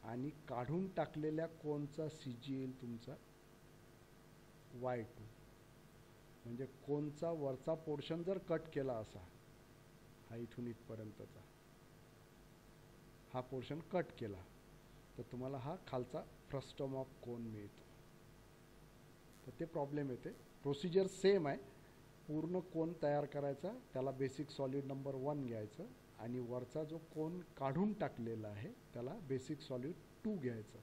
आणि काढून टाकलेल्या कोनचा CG येईल तुमचा y2. म्हणजे कोनचा वरचा पोर्शन जर कट केला असा, हा इथून इथपर्यंतचा हा पोर्शन कट केला, तर तुम्हाला हा खालचा फ्रस्टम ऑफ कोन मिळतो. तर ते प्रॉब्लेम येते. प्रोसिजर सेम आहे. पूर्ण कोन तयार करायचा, त्याला बेसिक सॉलिड नंबर 1 घ्यायचं, आणि वरचा जो कोन काढून टाकलेला आहे त्याला बेसिक सॉलिड 2 घ्यायचं.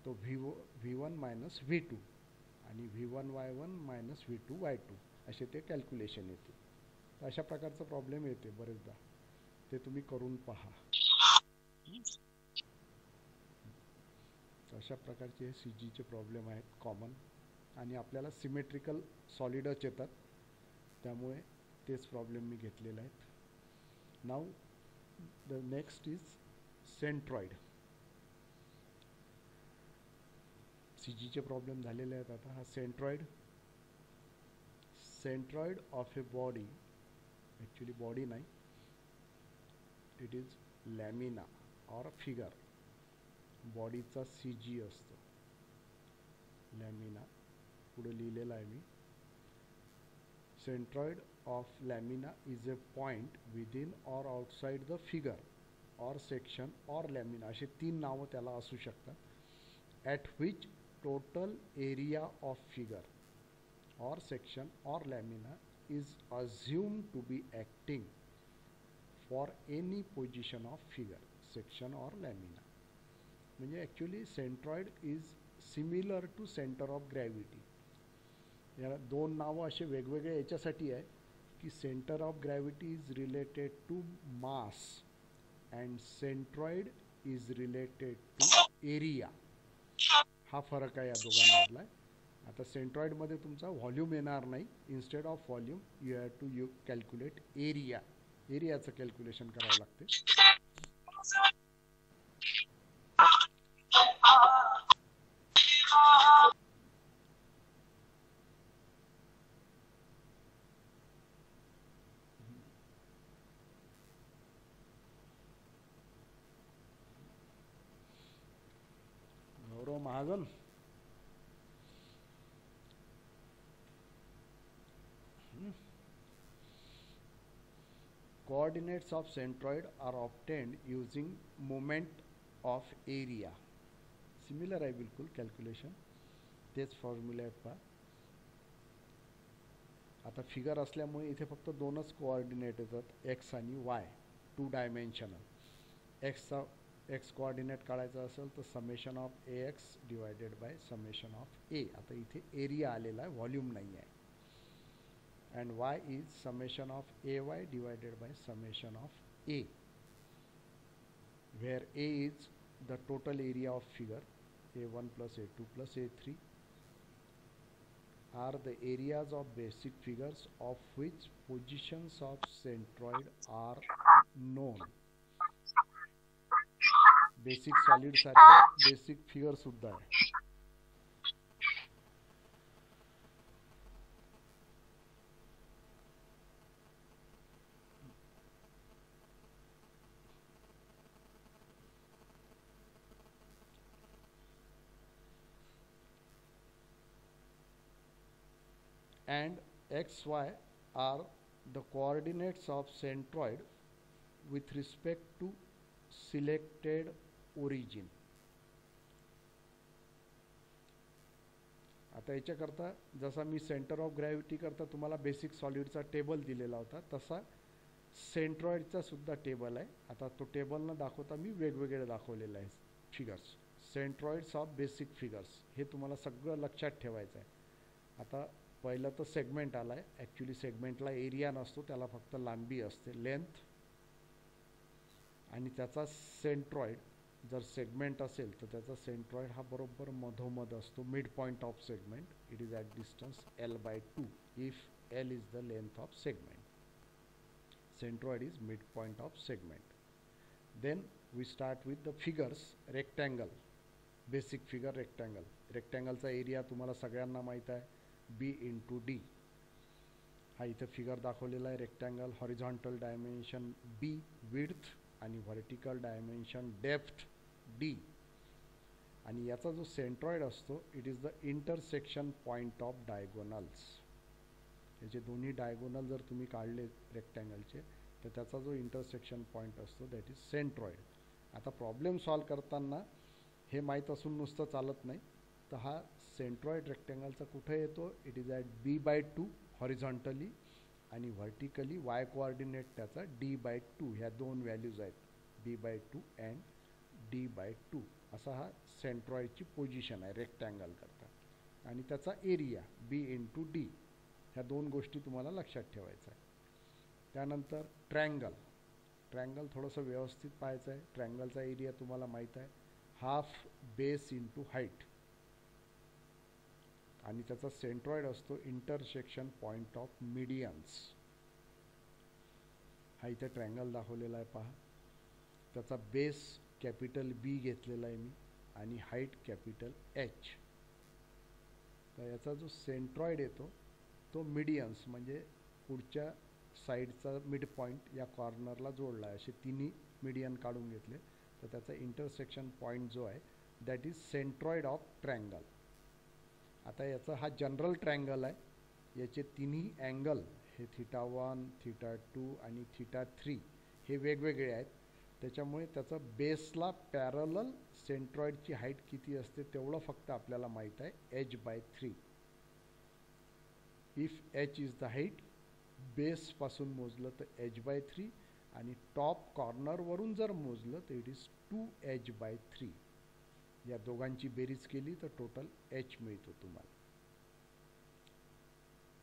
तो V1 मायनस V2 आणि V1y1 मायनस V2y2 असे ते कॅल्क्युलेशन येते. तर अशा प्रकारचा प्रॉब्लेम येते बरेचदा, ते तुम्ही करून पहा. अशा प्रकारचे हे CGचे प्रॉब्लेम आहेत कॉमन, आणि आपल्याला सिमेट्रिकल सॉलिडच येतात, त्यामुळे तेच प्रॉब्लेम मी घेतलेले आहेत. नाव द नेक्स्ट इज सेंट्रॉइड. CGचे प्रॉब्लेम झालेले आहेत. आता हा centroid of a body, actually body नाही, it is lamina or figure. बॉडीचा CG असतो लॅमिना, पुढे लिहिलेला आहे मी. Centroid of lamina is a point within or outside the figure or section or lamina, असे 3 नावं त्याला असू शकतात. At which total area of figure or section or lamina is assumed to be acting for any position of figure, section or lamina. म्हणजे actually centroid is similar to centre of gravity. याला 2 नावं असे वेगवेगळे याच्यासाठी आहे की centre of gravity is related to mass and centroid is related to area. हा फरक आहे या दोघांमधला. आता सेंट्रॉइडमध्ये तुमचा व्हॉल्यूम येणार नाही, instead of volume you have to calculate area. एरियाचं कॅल्क्युलेशन करावं लागते. गौरव Mahajan, coordinates of centroid are obtained using moment of area. Similar आहे बिलकुल कॅल्क्युलेशन, तेच फॉर्म्युला आहेत पहा. आता फिगर असल्यामुळे इथे फक्त 2च कोऑर्डिनेट येतात, x आणि y, 2 डायमेन्शनल. एक्स कोऑर्डिनेट काढायचा असेल तर summation of ax divided by summation of a. आता इथे एरिया आलेला आहे, व्हॉल्यूम नाही आहे. And y is summation of ay divided by summation of a, where a is the total area of figure, a1 plus a2 plus a3 are the areas of basic figures of which positions of centroid are known. Basic solid सारखे basic figure सुद्धा आहे. and xy are the coordinates of centroid with respect to selected origin. आता याच्याकरता जसा मी centre of gravity करता तुम्हाला basic सॉलिडचा table दिलेला होता, तसा सेंट्रॉइडचा सुद्धा टेबल आहे. आता तो टेबल न दाखवता मी वेगवेगळे दाखवलेला आहे figures. Centroids of basic figures हे तुम्हाला सगळं लक्षात ठेवायचं आहे. आता पहिलं तर सेगमेंट आला आहे. ॲक्च्युली सेगमेंटला एरिया नसतो, त्याला फक्त लांबी असते, लेंथ. आणि त्याचा सेंट्रॉइड जर सेगमेंट असेल तर त्याचा सेंट्रॉइड हा बरोबर मधोमध असतो, mid point of segment. It is at distance L/2 if L is the length of segment. Centroid is midpoint of segment. Then we start with the figures. Rectangle, basic figure rectangle. Rectangle चा area तुम्हाला सगळ्यांना माहित आहे, B into D. हा इथे figure दाखवलेला आहे. Rectangle horizontal dimension B, width, आणि व्हर्टिकल डायमेन्शन डेप्थ D. आणि याचा जो सेंट्रॉइड असतो, it is the intersection point of diagonals. याचे दोन्ही डायगोनल जर तुम्ही काढले रेक्टँगलचे तर त्याचा जो इंटरसेक्शन पॉईंट असतो दॅट इज सेंट्रॉइड. आता प्रॉब्लेम सॉल्व करताना हे माहीत असून नुसतं चालत नाही. तर हा सेंट्रॉइड रेक्टँगलचा कुठे येतो, it is at B/2 horizontally, आणि व्हर्टिकली वाय कोऑर्डिनेट त्याचा D/2. ह्या दोन व्हॅल्यूज आहेत, B/2 अँड D/2. असा हा सेंट्रॉइडची पोझिशन आहे रेक्टँगल करता. आणि त्याचा एरिया B into D. ह्या दोन गोष्टी तुम्हाला लक्षात ठेवायचं आहे. त्यानंतर ट्रँगल. ट्रँगल थोडंसं व्यवस्थित पाहायचं आहे. ट्रँगलचा एरिया तुम्हाला माहीत आहे, हाफ बेस इंटू हाईट. आणि त्याचा सेंट्रॉइड असतो इंटरसेक्शन पॉईंट ऑफ मीडियन्स. हा इथे ट्रँगल दाखवलेला आहे पहा. त्याचा बेस कॅपिटल B घेतलेला आहे मी, आणि हाईट कॅपिटल H. तर याचा जो सेंट्रॉइड येतो तो मीडियन्स म्हणजे पुढच्या साईडचा मिड पॉईंट या कॉर्नरला जोडला आहे. असे तिन्ही मीडियन काढून घेतले तर त्याचा इंटरसेक्शन पॉईंट जो आहे that is centroid of triangle. आता याचा हा जनरल ट्रँगल आहे. याचे तिन्ही अँगल हे θ1, θ2 आणि θ3 हे वेगवेगळे आहेत. त्याच्यामुळे त्याचा बेसला पॅरलल सेंट्रॉइडची हाईट किती असते तेवढं फक्त आपल्याला माहीत आहे, H/3. If H is the height, बेसपासून मोजलं तर H/3, आणि टॉप कॉर्नरवरून जर मोजलं तर इट इज 2H/3. या दोघांची बेरीज केली तर टोटल H मिळतो तुम्हाला.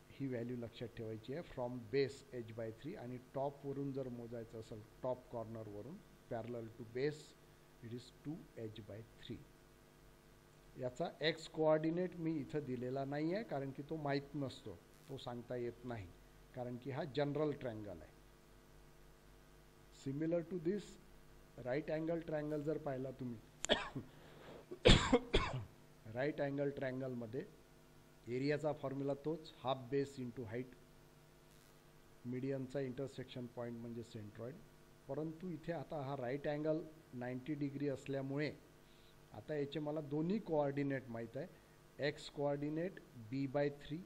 ही व्हॅल्यू लक्षात ठेवायची आहे. फ्रॉम बेस H/3, आणि टॉपवरून जर मोजायचं असेल टॉप कॉर्नरवरून parallel to base, it is 2H/3. याचा एक्स कोऑर्डिनेट मी इथं दिलेला नाही आहे, कारण की तो माहीत नसतो, तो सांगता येत नाही, कारण की हा जनरल ट्रँगल आहे. Similar to this right angle triangle जर पाहिला तुम्ही, राईट अँगल ट्रँगलमध्ये एरियाचा फॉर्म्युला तोच, हाफ बेस इंटू हाईट. मीडियनचा इंटरसेक्शन पॉईंट म्हणजे सेंट्रॉइड. परंतु इथे आता हा राईट अँगल 90 डिग्री असल्यामुळे आता याचे मला दोन्ही कोऑर्डिनेट माहीत आहे. X coordinate B/3.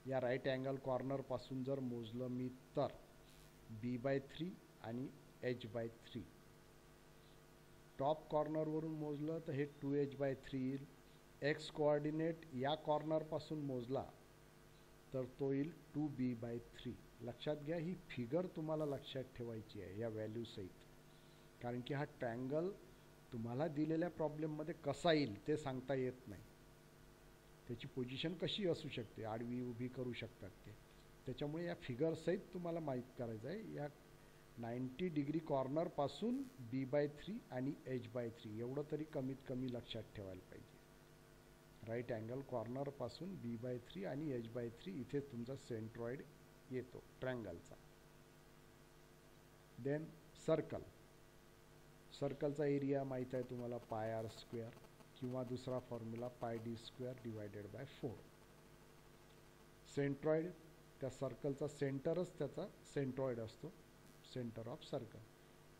या राईट अँगल कॉर्नरपासून जर मोजलं मी तर B/3 आणि H/3. टॉप कॉर्नरवरून मोजलं तर हे 2H/3 येईल. एक्स कोऑर्डिनेट या कॉर्नरपासून मोजला तर तो येईल 2B/3. लक्षात घ्या, ही फिगर तुम्हाला लक्षात ठेवायची आहे या व्हॅल्यूसहित, कारण की हा ट्रँगल तुम्हाला दिलेल्या प्रॉब्लेममध्ये कसा येईल ते सांगता येत नाही. त्याची पोझिशन कशी असू शकते, आडवी उभी करू शकतात ते. त्याच्यामुळे या फिगरसहित तुम्हाला माहीत करायचं आहे. या 90 डिग्री कॉर्नरपासून B/3 आणि H/3 एवढं तरी कमीत कमी लक्षात ठेवायला पाहिजे. राईट अँगल कॉर्नरपासून B/3 आणि H/3 इथे तुमचा सेंट्रॉइड येतो ट्रँगलचा. Then circle. सर्कलचा एरिया माहीत आहे तुम्हाला, πr², किंवा दुसरा formula πd² divided by 4. Centroid, त्या सर्कलचा सेंटरच त्याचा सेंट्रॉइड असतो, सेंटर ऑफ सर्कल.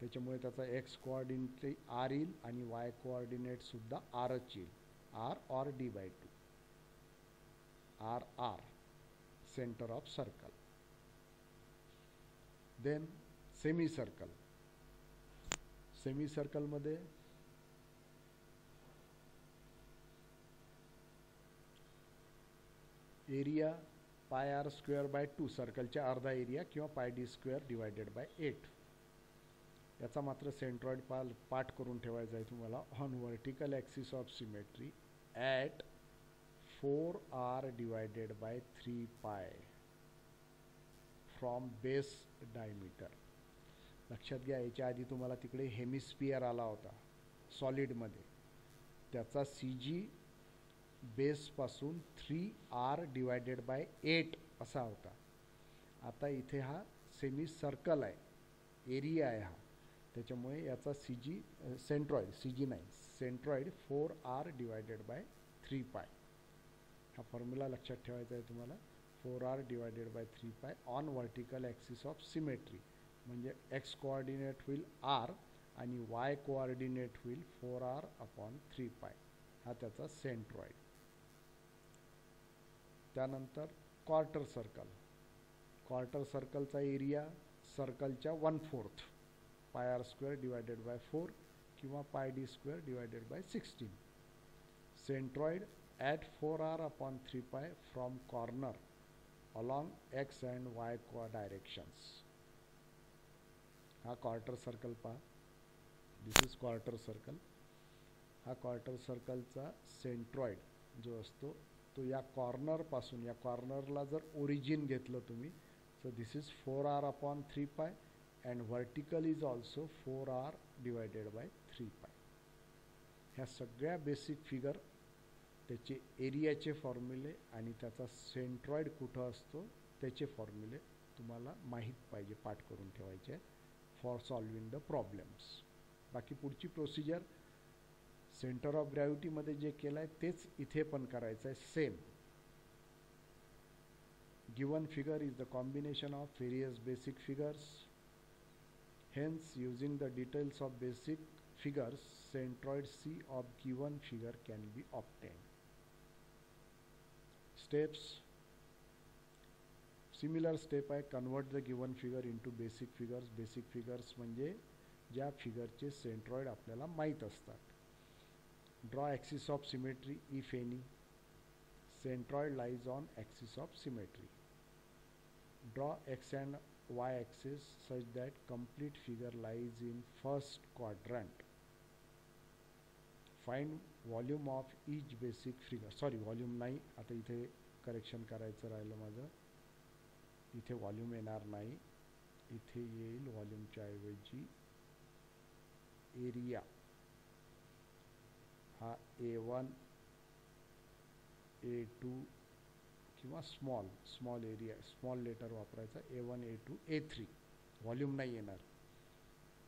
त्याच्यामुळे त्याचा एक्स कोऑर्डिनेट R येईल आणि वाय कोऑर्डिनेट सुद्धा Rच येईल, R or D/2. R. Centre of circle. Then semi circle. Semi सर्कलमध्ये area pi r square by 2, सर्कलच्या अर्धा एरिया किंवा पाय डी स्क्वेअर डिवायडेड बाय 8. याचा मात्र सेंट्रॉइड पार्ट करून ठेवायचा आहे तुम्हाला. On vertical axis of symmetry at 4r divided by 3 पाय फ्रॉम बेस डायमीटर. लक्षात घ्या, याच्या आधी तुम्हाला तिकडे हेमिस्फियर आला होता सॉलिडमध्ये, त्याचा CG बेसपासून 3r डिवायडेड बाय 8 असा होता. आता इथे हा सेमी सर्कल आहे, एरिया आहे हा, त्याच्यामुळे याचा CG सेंट्रॉइड, CG नाही सेंट्रॉइड 4r डिवायडेड बाय 3 पाय. हा फॉर्म्युला लक्षात ठेवायचा आहे तुम्हाला. 4r डिवायडेड बाय 3 पाय on vertical axis of symmetry, म्हणजे x कोऑर्डिनेट होईल r आणि y कोऑर्डिनेट होईल 4r अपॉन 3 पाय. हा त्याचा सेंट्रॉइड. त्यानंतर क्वार्टर सर्कल. क्वार्टर सर्कलचा एरिया सर्कलच्या 1/4 पाय आर स्क्वेअर डिवायडेड बाय 4 किंवा पाय D square divided by 16. Centroid at 4r upon 3 पाय from corner along x and y directions. हा क्वार्टर सर्कल पहा, दिस इज क्वार्टर सर्कल. हा क्वार्टर सर्कलचा सेंट्रॉइड जो असतो तो या कॉर्नरपासून, या कॉर्नरला जर ओरिजिन घेतलं तुम्ही, so this is 4r upon 3 पाय and vertical is also 4r divided by 3 पाय. ह्या सगळ्या बेसिक फिगर, त्याचे एरियाचे फॉर्म्युले आणि त्याचा सेंट्रॉइड कुठं असतो त्याचे फॉर्म्युले तुम्हाला माहीत पाहिजे, पाठ करून ठेवायचे फॉर सॉल्विंग द प्रॉब्लेम्स. बाकी पुढची प्रोसिजर सेंटर ऑफ ग्रॅव्हिटीमध्ये जे केलं आहे तेच इथे पण करायचं आहे, same. Given figure is the combination of various basic figures. Hence using the details of basic figures, centroid C of given figure can be obtained. Steps. Similar step आहे, convert the given figure into basic figures. Basic figures म्हणजे ज्या फिगरचे centroid आपल्याला माहीत असतात. Draw axis of symmetry if any. Centroid lies on axis of symmetry. Draw x and y axis such that complete figure lies in first quadrant. Find volume of each basic figure. Sorry, volume नाही, आता इथे correction करायचं राहिलं माझं. इथे volume येणार नाही, इथे येईल व्हॉल्यूमच्या ऐवजी एरिया. हा A1 A2 किंवा स्मॉल एरिया, स्मॉल लेटर वापरायचा, A1 A2 A3. व्हॉल्यूम नाही येणार.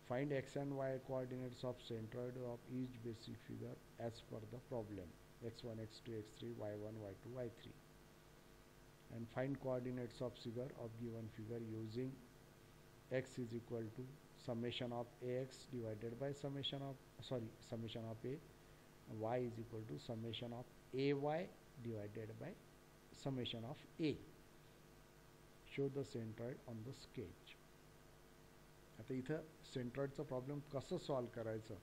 Find x and y coordinates of centroid of each basic figure as per the problem. x1, x2, x3, y1, y2, y3. And find coordinates of figure of given figure using x is equal to summation of ax divided by summation of a. Y is equal to summation of ay divided by summation of a. Show the centroid on the sketch. आता इथं सेंट्रॉइडचा problem कसं solve करायचं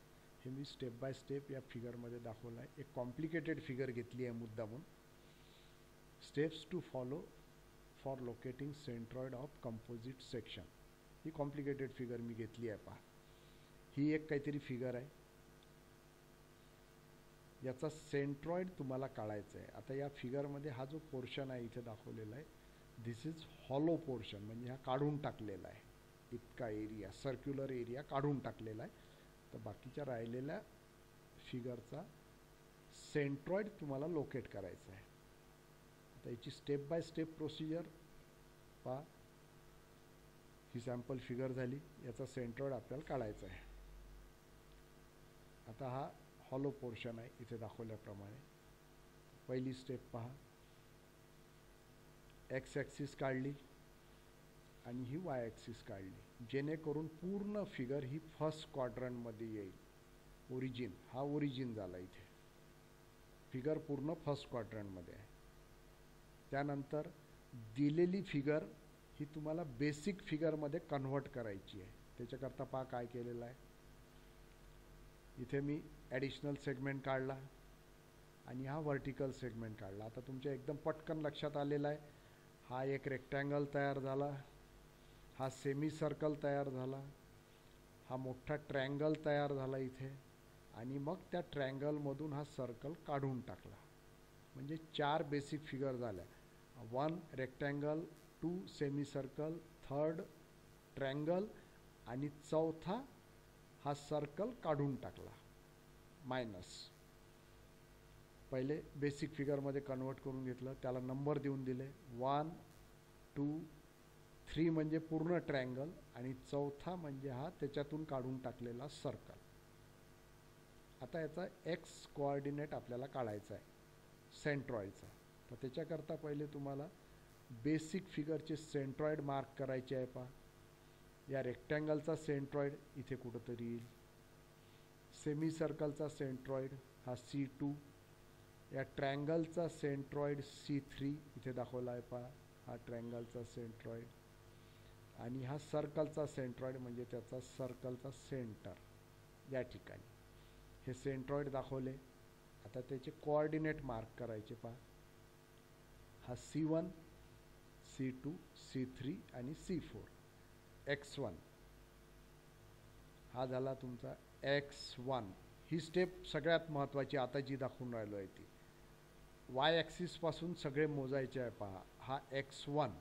हे मी step by step या फिगरमध्ये दाखवलं आहे. एक complicated figure घेतली आहे मुद्दामून. Steps to follow for locating centroid of composite section. ही कॉम्प्लिकेटेड फिगर मी घेतली आहे पहा. ही एक काहीतरी फिगर आहे, याचा सेंट्रॉइड तुम्हाला काढायचा आहे. आता या फिगरमध्ये हा जो पोर्शन आहे इथे दाखवलेला आहे, दिस इज हॉलो पोर्शन, म्हणजे हा काढून टाकलेला आहे. इतका एरिया, सर्क्युलर एरिया काढून टाकलेला आहे. तर बाकीच्या राहिलेल्या फिगरचा सेंट्रॉइड तुम्हाला लोकेट करायचा आहे. आता याची स्टेप बाय स्टेप प्रोसिजर पहा. ही सॅम्पल फिगर झाली, याचा सेंट्रॉइड आपल्याला काढायचा आहे. आता हा हॉलो पोर्शन आहे इथे दाखवल्याप्रमाणे. पहिली स्टेप पहा, एक्स ॲक्सिस काढली आणि ही वाय ॲक्सिस काढली, जेणेकरून पूर्ण फिगर ही फर्स्ट क्वाड्रंटमध्ये येईल. ओरिजिन, हा ओरिजिन झाला इथे. फिगर पूर्ण फर्स्ट क्वाड्रंटमध्ये आहे. त्यानंतर दिलेली फिगर ही तुम्हाला बेसिक फिगरमध्ये कन्व्हर्ट करायची आहे. त्याच्याकरता पहा काय केलेलं आहे. इथे मी ॲडिशनल सेगमेंट काढला आणि हा व्हर्टिकल सेगमेंट काढला. आता तुमच्या एकदम पटकन लक्षात आलेलं आहे. हा एक रेक्टँगल तयार झाला, हा सेमी सर्कल तयार झाला, हा मोठा ट्रँगल तयार झाला इथे, आणि मग त्या ट्रँगलमधून हा सर्कल काढून टाकला. म्हणजे 4 बेसिक फिगर झाल्या. 1 rectangle, 2 semi circle, 3rd triangle आणि 4था हा सर्कल काढून टाकला मायनस. पहिले बेसिक फिगरमध्ये कन्वर्ट करून घेतलं, त्याला नंबर देऊन दिले. 1 2 3 म्हणजे पूर्ण ट्रँगल आणि 4था म्हणजे हा त्याच्यातून काढून टाकलेला सर्कल. आता याचा एक्स कोऑर्डिनेट आपल्याला काढायचा आहे सेंट्रॉइडचा. तर त्याच्याकरता पहिले तुम्हाला बेसिक फिगरचे सेंट्रॉइड मार्क करायचे आहे. पहा, या रेक्टँगलचा सेंट्रॉइड इथे कुठंतरी येईल. सेमी सर्कलचा सेंट्रॉइड हा C2, या ट्रँगलचा सेंट्रॉइड C3 इथे दाखवला आहे. पहा, हा ट्रँगलचा सेंट्रॉइड, आणि हा सर्कलचा सेंट्रॉइड म्हणजे त्याचा सर्कलचा सेंटर या ठिकाणी. हे सेंट्रॉइड दाखवले. आता त्याचे कोऑर्डिनेट मार्क करायचे. पहा, हा C1, C2, C3 आणि C4. x1 हा झाला तुमचा x1. ही स्टेप सगळ्यात महत्त्वाची आता जी दाखवून राहिलो आहे ती. y ॲक्सिस पासून सगळे मोजायचे आहे. पहा, हा x1,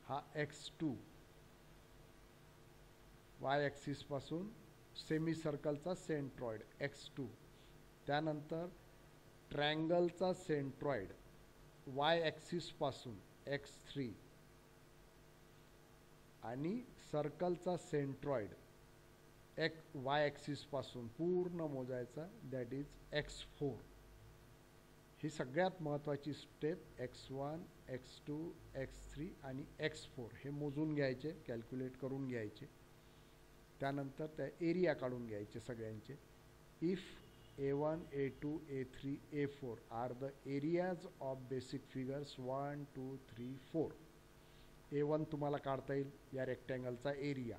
हा x2, y ॲक्सिस पासून सेमी सर्कलचा सेंट्रॉइड x2, त्यानंतर ट्रँगलचा सेंट्रॉइड y ॲक्सिस पासून x3 आणि सर्कलचा सेंट्रॉइड y ॲक्सिस पासून पूर्ण मोजायचा, दॅट इज x4. ही सगळ्यात महत्त्वाची स्टेप. x1, x2, x3 आणि x4 हे मोजून घ्यायचे, कॅल्क्युलेट करून घ्यायचे. त्यानंतर त्या एरिया काढून घ्यायचे सगळ्यांचे. If A1, A2, A3, A4 are the areas of basic figures 1, 2, 3, 4. A1 तुम्हाला काढता येईल, या रेक्टँगलचा एरिया.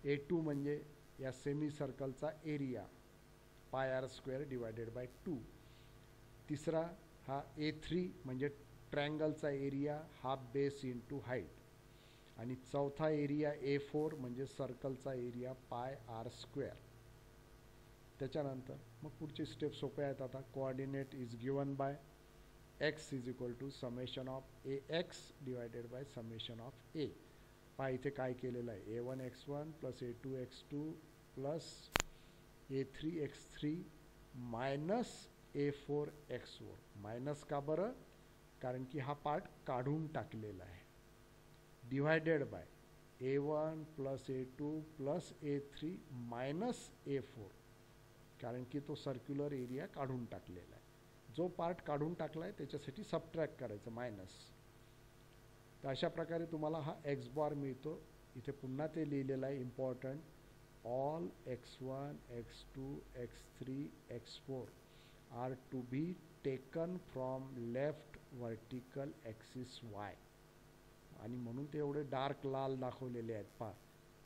A2 म्हणजे या सेमी सर्कलचा एरिया, πr² डिवायडेड बाय 2. तिसरा हा A3 म्हणजे ट्रँगलचा area, half base into height. आणि चौथा एरिया A4 म्हणजे सर्कलचा एरिया, πr². त्याच्यानंतर मग पुढचे स्टेप सोपे आहेत. आता coordinate is given by x is equal to summation of AX divided by summation of A. पहा इथे काय केलेलं आहे. A1 x1 plus A2 x2 plus A3 x3 minus A4 x4. Minus का बरं? कारण की हा पार्ट काढून टाकलेला आहे. Divided by A1 plus A2 plus A3 minus A4, कारण की तो सर्क्युलर एरिया काढून टाकलेला आहे. जो पार्ट काढून टाकला आहे त्याच्यासाठी सबट्रॅक्ट करायचं मायनस. तर अशा प्रकारे तुम्हाला हा एक्स बार मिळतो. इथे पुन्हा ते लिहिलेलं आहे important. All x1, x2, x3, x4 are to be taken from left vertical axis y. आणि म्हणून ते एवढे डार्क लाल दाखवलेले आहेत. पहा,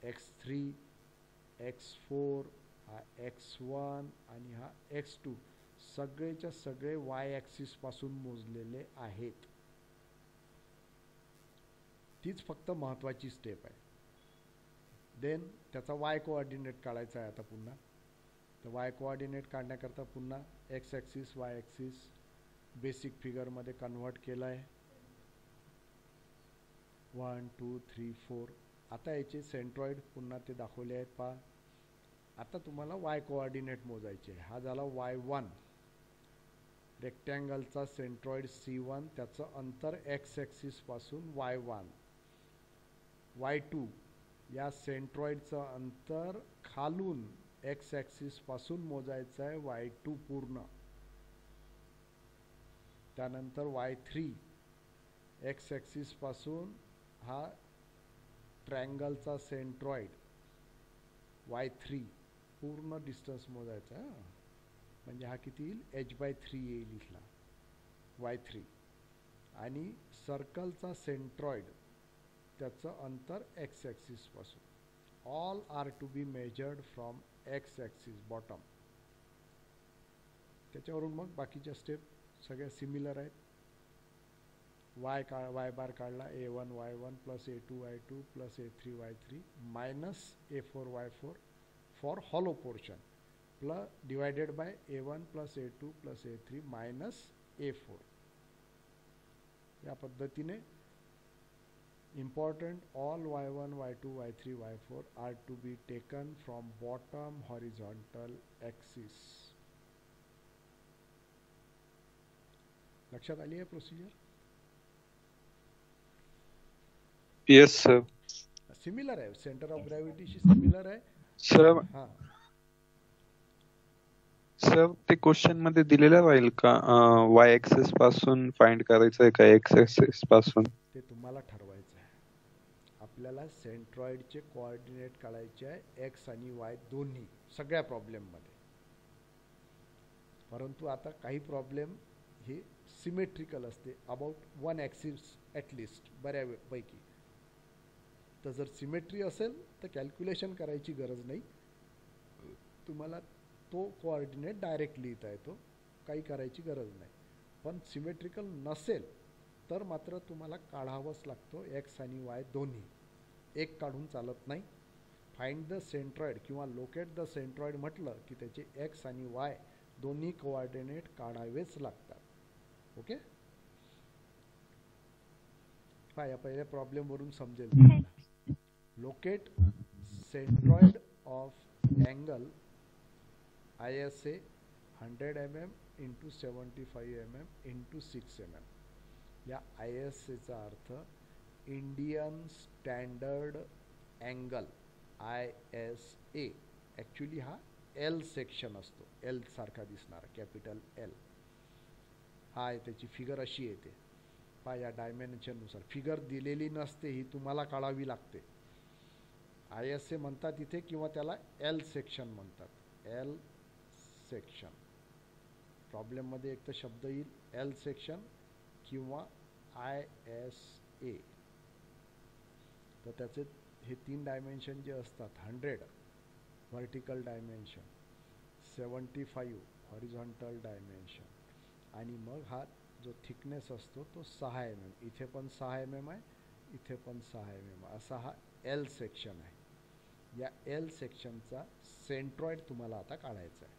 x3, x4, हा x1 आणि हा x2 सगळेच्या सगळे y ॲक्सिस पासून मोजलेले आहेत. तीच फक्त महत्त्वाची स्टेप आहे. देन त्याचा y कोऑर्डिनेट काढायचा आहे आता पुन्हा. तर y कोऑर्डिनेट काढण्याकरता पुन्हा x axis y axis basic फिगरमध्ये कन्व्हर्ट केला आहे. 1, 2, 3, 4. आता याचे सेंट्रॉइड पुन्हा ते दाखवले आहेत. पहा, आता तुम्हाला y कोऑर्डिनेट मोजायचे आहे. हा झाला y1. रेक्टँगलचा सेंट्रॉइड C1, त्याचं अंतर x ॲक्सिस पासून y1. y2 या सेंट्रॉइडचं अंतर खालून x ॲक्सिस पासून मोजायचं आहे, y2 पूर्ण. त्यानंतर y3 x ॲक्सिस पासून हा ट्रँगलचा सेंट्रॉइड y3 पूर्ण डिस्टन्स मोजायचा आहे. म्हणजे हा किती येईल, h/3 येईल इथला y3. आणि सर्कलचा सेंट्रॉइड त्याचं अंतर एक्स ॲक्सिसपासून. All are to be measured from x axis bottom. त्याच्यावरून मग बाकीच्या स्टेप सगळ्या सिमिलर आहेत. वाय बार काढला A1 Y1 plus A2 Y2 plus A3 Y3 minus A4 Y4 for hollow portion plus divided by A1 plus A2 plus A3 minus A4. या पद्धतीने important all y1 y2 y3 y4 are to be taken from bottom horizontal axis. लक्षात आली आहे procedure? Yes sir. Similar आहे, centre of ग्रॅव्हिटीशी similar आहे. Sir हा sir ते question मध्ये दिलेलं राहील का वाय ऍक्सिस पासून फाइंड करायचं आहे का एक्स ऍक्सिस पासून? ते तुम्हाला ठरवायचं आहे. आपल्याला सेंट्रॉइडचे कोऑर्डिनेट काढायचे आहे एक्स आणि वाय दोन्ही सगळ्या प्रॉब्लेममध्ये. परंतु आता काही प्रॉब्लेम हे सिमेट्रिकल असते अबाउट वन ॲक्सिस ॲटलिस्ट बऱ्यापैकी. तर जर सिमेट्री असेल तर कॅल्क्युलेशन करायची गरज नाही, तुम्हाला तो कोऑर्डिनेट डायरेक्ट लिहिता येतो, काही करायची गरज नाही. पण सिमेट्रिकल नसेल तर मात्र तुम्हाला काढावंच लागतो एक्स आणि वाय दोन्ही. एक काढून चालत नाही. फाइंड द सेंट्रॉइड किंवा लोकेट द सेंट्रॉइड म्हटलं की त्याचे एक्स आणि वाय दोन्ही कोऑर्डिनेट काढावेच लागतात. ओके, या पहिल्या प्रॉब्लेमवरून समजेल तुम्हाला. Locate centroid of angle ISA 100 mm into 75 mm into 6 mm. या ISAचा अर्थ Indian standard angle ISA. Actually हा L सेक्शन असतो, L सारखा दिसणारा कॅपिटल L. हा आहे त्याची फिगर अशी येते. पहा या डायमेन्शननुसार फिगर दिलेली नसते, ही तुम्हाला काढावी लागते. ISA म्हणतात इथे किंवा त्याला L सेक्शन म्हणतात. L सेक्शन प्रॉब्लेममध्ये एक तर शब्द येईल L सेक्शन किंवा ISA. तर त्याचे हे तीन डायमेन्शन जे असतात 100 व्हर्टिकल डायमेन्शन, 75 हॉरिझॉन्टल डायमेन्शन आणि मग हा जो थिकनेस असतो तो 6 mm. इथे पण 6 mm आहे, इथे पण 6 mm. असा हा L सेक्शन आहे. या L सेक्शनचा सेंट्रॉइड तुम्हाला आता काढायचा आहे.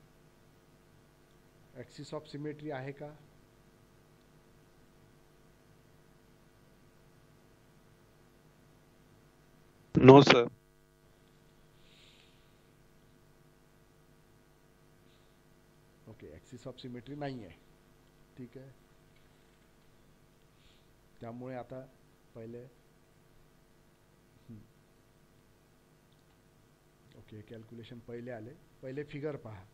ॲक्सिस ऑफ सिमेट्री आहे का? No sir. Okay, axis of symmetry नाही आहे. ठीक आहे, त्यामुळे आता पहिले ओके कॅल्क्युलेशन पहिले आले. पहिले फिगर पहा.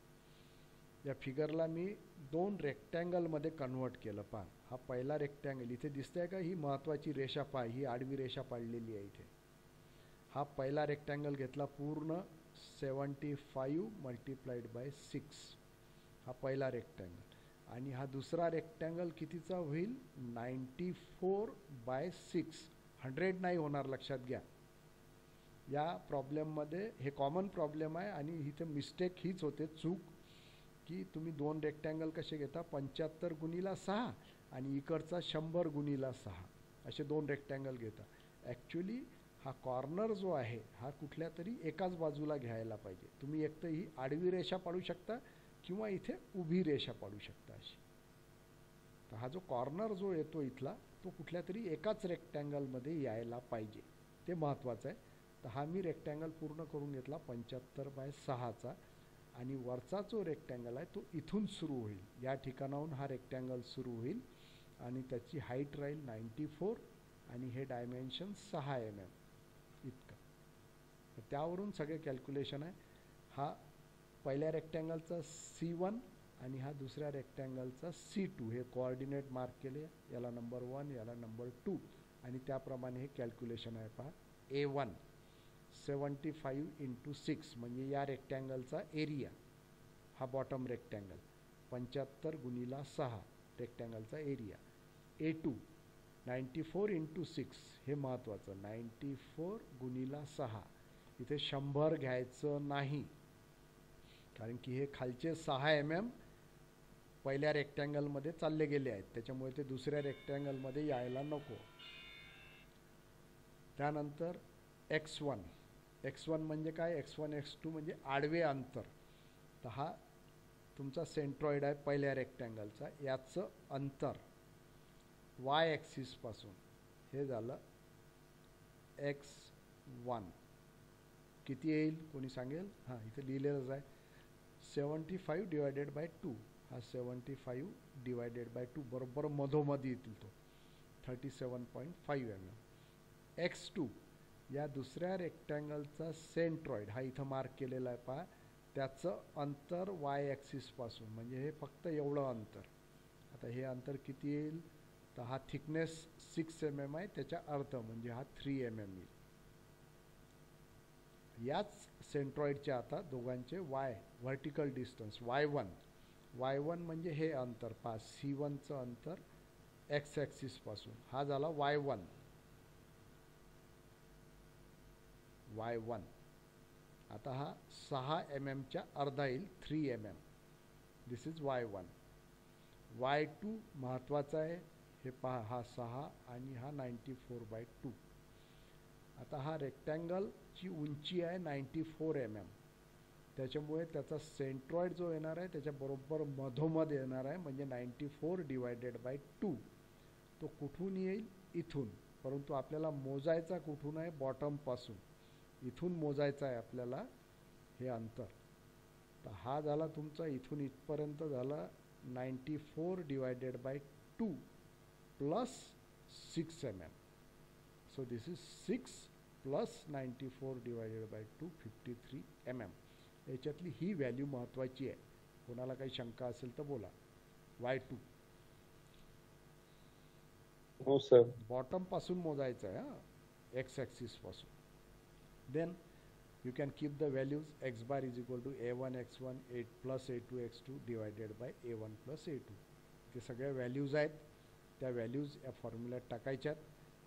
या फिगरला मी दोन रेक्टँगलमध्ये कन्वर्ट केलं. पहा हा पहिला रेक्टँगल इथे दिसतंय का? ही महत्त्वाची रेषा पहा, ही आडवी रेषा पाडलेली आहे इथे. हा पहिला रेक्टँगल घेतला पूर्ण 75 मल्टिप्लाइड बाय 6. हा पहिला रेक्टँगल. आणि हा दुसरा रेक्टँगल कितीचा होईल? 94 बाय 6. 100 नाही होणार, लक्षात घ्या. या प्रॉब्लेममध्ये हे कॉमन प्रॉब्लेम आहे आणि इथे मिस्टेक हीच होते, चूक, की तुम्ही दोन रेक्टँगल कसे घेता 75 गुणिला 6 आणि इकडचा 100 गुणिला 6 असे दोन रेक्टँगल घेता. ॲक्च्युली हा कॉर्नर जो आहे हा कुठल्या तरी एकाच बाजूला घ्यायला पाहिजे. तुम्ही एक तर ही आडवी रेषा पाडू शकता किंवा इथे उभी रेषा पाडू शकता अशी. तर हा जो कॉर्नर जो येतो इथला तो कुठल्या तरी एकाच रेक्टँगलमध्ये यायला पाहिजे, ते महत्त्वाचं आहे. तर हा मी रेक्टँगल पूर्ण करून घेतला 75 बाय 6चा. आणि वरचा जो रेक्टँगल आहे तो इथून सुरू होईल, या ठिकाणाहून हा रेक्टँगल सुरू होईल आणि त्याची हाईट राहील 94 आणि हे डायमेन्शन 6 mm इतकं. तर त्यावरून सगळे कॅल्क्युलेशन आहे. हा पहिल्या रेक्टँगलचा C1 आणि हा दुसऱ्या रेक्टँगलचा C2 हे कोऑर्डिनेट मार्क केले, याला नंबर 1 याला नंबर 2 आणि त्याप्रमाणे हे कॅल्क्युलेशन आहे. पहा A1 75 इंटू 6 म्हणजे या रेक्टँगलचा एरिया, हा बॉटम रेक्टँगल 75 गुणिला 6 रेक्टँगलचा एरिया. A2 94 इंटू 6 हे महत्त्वाचं. 94 गुणिला 6. इथे 100 घ्यायचं नाही, कारण की हे खालचे 6 mm पहिल्या रेक्टँगलमध्ये चालले गेले आहेत, त्याच्यामुळे ते दुसऱ्या रेक्टँगलमध्ये यायला नको. त्यानंतर x1. x1 म्हणजे काय? x1 x2 म्हणजे आडवे अंतर. तर हा तुमचा सेंट्रॉइड आहे पहिल्या रेक्टँगलचा. याचं अंतर y ॲक्सिस पासून हे झालं x1. किती येईल कोणी सांगेल? हां, इथे लिहिलेलंच आहे 75 डिवायडेड बाय 2. हा 75 डिवायडेड बाय 2 बरोबर मधोमध येतील तो 37.5 mm. x2 या दुसऱ्या रेक्टँगलचा सेंट्रॉइड हा इथं मार्क केलेला आहे पहा. त्याचं अंतर y ॲक्सिस पासून म्हणजे हे फक्त एवढं अंतर. आता हे अंतर किती येईल? तर हा थिकनेस 6 mm आहे, त्याच्या अर्थ म्हणजे हा 3 mm येईल. याच सेंट्रॉइडच्या आता दोघांचे y व्हर्टिकल डिस्टन्स y1 म्हणजे हे अंतर पहा, C1चं अंतर x ॲक्सिस पासून हा झाला y1. आता हा 6 mm च्या अर्धा येईल 3 mm. This is y1. y2 महत्त्वाचा आहे, हे पहा हा 6 आणि हा 94/2. आता हा रेक्टँगलची उंची आहे 94 mm, त्याच्यामुळे त्याचा सेंट्रॉइड जो येणार आहे त्याच्या बरोबर मधोमध येणार आहे म्हणजे 94 डिवायडेड बाय 2. तो कुठून येईल? इथून. परंतु आपल्याला मोजायचा कुठून आहे? बॉटमपासून. इथून मोजायचं आहे आपल्याला हे अंतर. तर हा झाला तुमचा इथून इथपर्यंत झाला 94 divided by 2 plus 6 mm. So this is 6 plus 94 divided by 2 53 mm. याच्यातली ही व्हॅल्यू महत्त्वाची आहे. कोणाला काही शंका असेल तर बोला. y2 हो सर. बॉटम पासून मोजायचं आहे हां, एक्स ॲक्सिस पासून. Then you can keep the values. x bar is equal to a1 x1 8 plus a2 x2 divided by a1 plus a2. ते सगळ्या व्हॅल्यूज आहेत, त्या व्हॅल्यूज या फॉर्म्युल्यात टाकायच्यात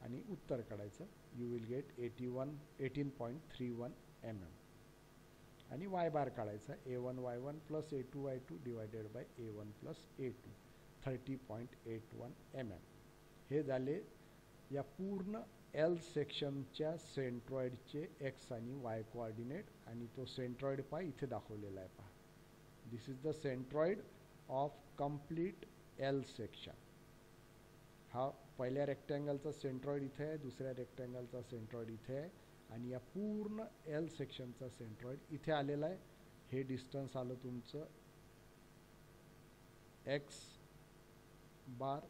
आणि उत्तर काढायचं. You will get 18.31 mm. आणि y बार काढायचा a1 y1 plus a2 y2 divided by a1 plus a2 30.81 mm. हे झाले या पूर्ण एल सेक्शनच्या सेंट्रॉइडचे एक्स आणि वाय कोऑर्डिनेट. आणि तो सेंट्रॉइड पहा इथे दाखवलेला आहे पहा. This is the centroid of complete L section. हा पहिल्या रेक्टँगलचा सेंट्रॉइड इथे आहे, दुसऱ्या रेक्टँगलचा सेंट्रॉइड इथे आहे आणि या पूर्ण एल सेक्शनचा सेंट्रॉइड इथे आलेला आहे. हे डिस्टन्स आलं तुमचं एक्स बार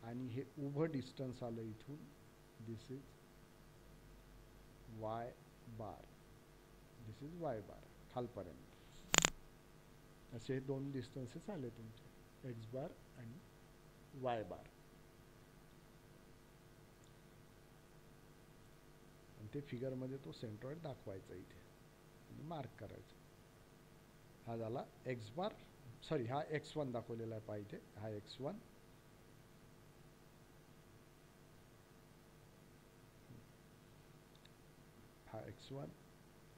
आणि हे उभं डिस्टन्स आलं इथून. This is y bar, this is y bar खालपर्यंत. असे हे दोन डिस्टन्सेस आले तुमचे, एक्स बार आणि वाय बार. आणि ते फिगरमध्ये तो सेंट्रॉइड दाखवायचा इथे आणि मार्क करायचा. हा झाला एक्स बार, सॉरी हा x1 दाखवलेला आहे पहा इथे. हा x1 हा x1,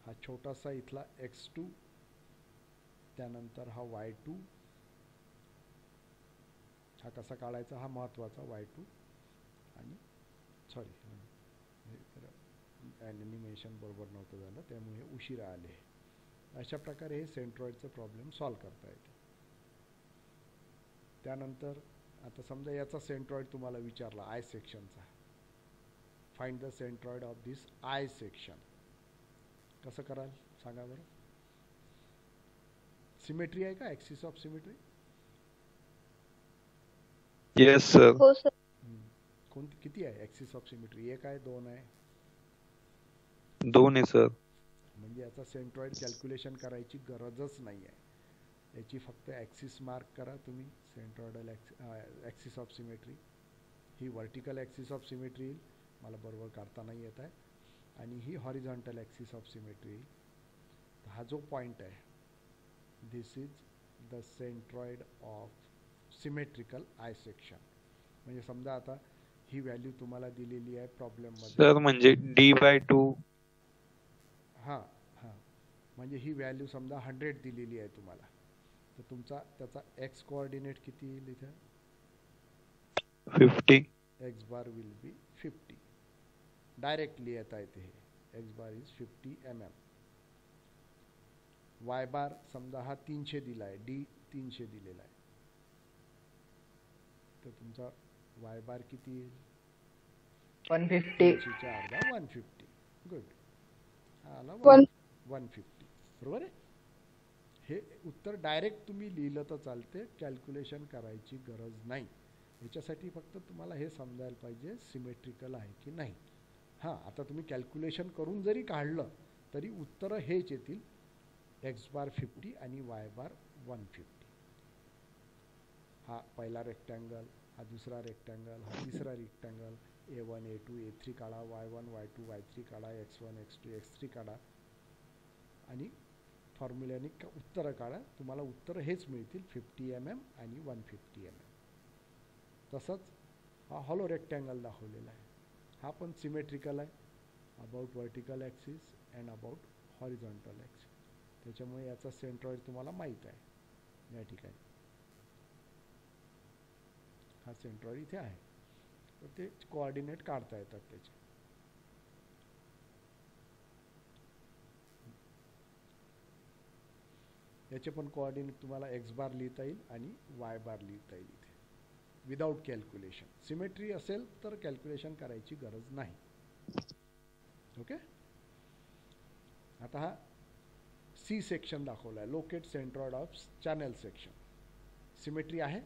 हा छोटासा इथला x2, त्यानंतर हा y2. हा कसा काढायचा हा महत्त्वाचा y2. आणि सॉरी ॲनिमेशन बरोबर नव्हतं झालं त्यामुळे उशिरा आले. अशा प्रकारे हे सेंट्रॉइडचं प्रॉब्लेम सॉल्व करता येतं. त्यानंतर आता समजा याचा सेंट्रॉइड तुम्हाला विचारला आय सेक्शनचा. Find the centroid of this I section. कसं कराल सांगा बरं. सिमेट्री आहे का? Axis of symmetry. Yes sir. हो सर. कोणती किती आहे ॲक्सिस ऑफ सिमेट्री? एक आहे, दोन आहे? 2 आहे सर. म्हणजे याचा सेंट्रॉइड कॅल्क्युलेशन करायची गरजच नाही आहे. याची फक्त ॲक्सिस मार्क करा तुम्ही. सेंट्रॉइडल ॲक्सिस ऑफ सिमेट्री ही व्हर्टिकल ॲक्सिस ऑफ सिमेट्री येईल, मला बरोबर काढता नाही येत आहे. आणि ही हॉरिझॉन्टल ॲक्सिस ऑफ सिमेट्री येईल. हा जो पॉईंट आहे this is the centroid of symmetrical I section. म्हणजे समजा आता ही व्हॅल्यू तुम्हाला दिलेली आहे प्रॉब्लेम मध्ये. सर म्हणजे d/2 हां हां, म्हणजे ही व्हॅल्यू समजा 100 दिलेली आहे तुम्हाला, तर तुमचा त्याचा एक्स कोऑर्डिनेट किती येईल इथे? 50. X bar will be 50. Directly येता येते हे. X bar is 50 mm. Y bar समजा हा 300 दिला आहे, डी 300 दिलेला आहे, तर तुमचा वाय बार किती येईल? 150. 300 चा अर्धा 150. गुड. हा आला 150. बरोबर आहे. हे उत्तर डायरेक्ट तुम्ही लिहिलं तर चालते, कॅल्क्युलेशन करायची गरज नाही. याच्यासाठी फक्त तुम्हाला हे समजायला पाहिजे सिमेट्रिकल आहे की नाही. हां, आता तुम्ही कॅल्क्युलेशन करून जरी काढलं तरी उत्तरं हेच येतील, एक्स बार 50 आणि वाय बार 150. हा पहिला रेक्टँगल, हा दुसरा रेक्टँगल, हा तिसरा रेक्टँगल, A1 A2 A3 काढा, Y1 Y2 Y3 काढा, X1 X2 X3 काढा आणि फॉर्म्युल्याने उत्तरं काढा. तुम्हाला उत्तरं हेच मिळतील, 50 mm आणि 150 mm. तसंच हा हॉलो रेक्टँगल दाखवलेला आहे, हा पण सिमेट्रिकल आहे, about vertical axis and about horizontal axis. त्याच्यामुळे याचा सेंट्रॉइड तुम्हाला माहीत आहे या ठिकाणी. हा सेंट्रॉइड इथे आहे, तर ते कोऑर्डिनेट काढता येतात त्याचे. याचे पण कोऑर्डिनेट तुम्हाला एक्स बार लिहिता येईल आणि वाय बार लिहिता येईल इथे विदाउट कॅल्क्युलेशन. सिमेट्री असेल तर कॅल्क्युलेशन करायची गरज नाही. ओके. आता हा सी सेक्शन दाखवला आहे, locate centroid of channel section. Symmetry आहे?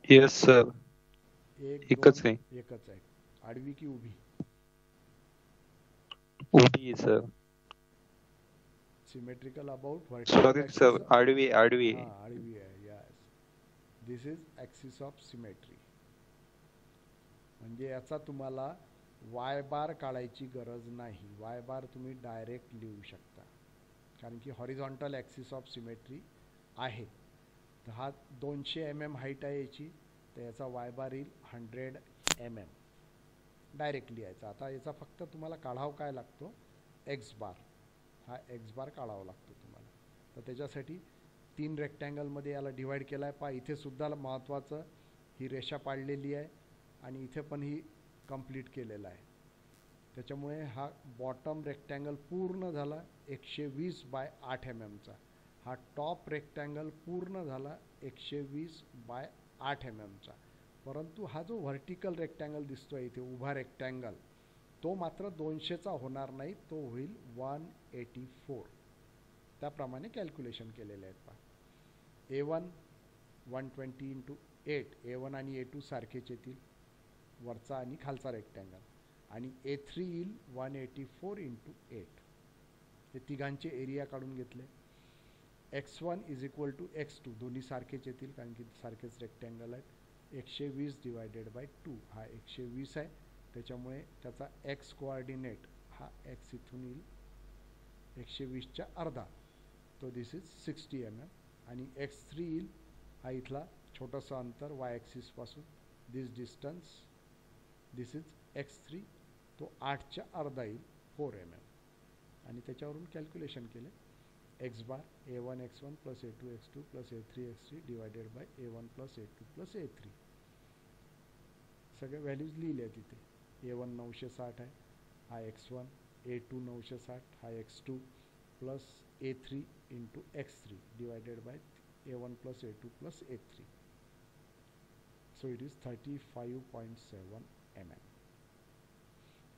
Yes sir. एकच आहे. एकच आहे. आडवी की उभी? उभी आहे सर. सिमेट्रिकल अबाउट सॉरी सर, आडवी आडवी. हां, आडवी आहे. Yes, this is axis of symmetry. म्हणजे याचा तुम्हाला वाय बार काढायची गरज नाही. वाय बार तुम्ही डायरेक्ट लिहू शकता, कारण की हॉरिझॉन्टल ॲक्सिस ऑफ सिमेट्री आहे. तर हा 200 mm हाईट आहे याची, तर याचा वाय बार येईल 100 mm. डायरेक्ट लिहायचा. आता याचा फक्त तुम्हाला काढावा काय लागतो? एक्स बार. हा एक्स बार काढावा लागतो तुम्हाला. तर त्याच्यासाठी 3 रेक्टँगलमध्ये याला डिवाईड केला आहे. पहा, इथे सुद्धा महत्त्वाचं, ही रेषा पाडलेली आहे आणि इथे पण ही कंप्लीट केलेला आहे. त्याच्यामुळे हा बॉटम रेक्टँगल पूर्ण झाला 120/8 mmचा. हा टॉप रेक्टँगल पूर्ण झाला 120/8 mmचा. परंतु हा जो व्हर्टिकल रेक्टँगल दिसतोय इथे, उभा रेक्टँगल, तो मात्र 200चा होणार नाही, तो होईल 184. त्याप्रमाणे कॅल्क्युलेशन केलेले आहेत. पहा, A1 120 × 8. A1 आणि A2 सारखेच येतील, वरचा आणि खालचा रेक्टँगल. आणि A3 येईल 184 × 8. हे तिघांचे एरिया काढून घेतले. X1 = X2, दोन्ही सारखेच येतील कारण की सारखेच रेक्टँगल आहेत. 120/2, हा 120 आहे, त्याच्यामुळे त्याचा एक्स कोऑर्डिनेट हा एक्स इथून येईल 120च्या अर्धा, तो दिस इज 60 mm. आणि X3 येईल, हा इथला छोटंसं अंतर वाय ॲक्सिसपासून, this distance, this is X3, तो 8च्या अर्धा येईल 4 mm. आणि त्याच्यावरून कॅल्क्युलेशन केले. एक्स बार A1 X1 + A2 X2 + A3 X3 / A1 + A2 + A3. सगळे व्हॅल्यूज लिहिले आहेत तिथे. A1 960 आहे, हा X1, A2 960, हा X2 + A3 × X3 / A1 + A2 + A3. So it is 35.7 mm.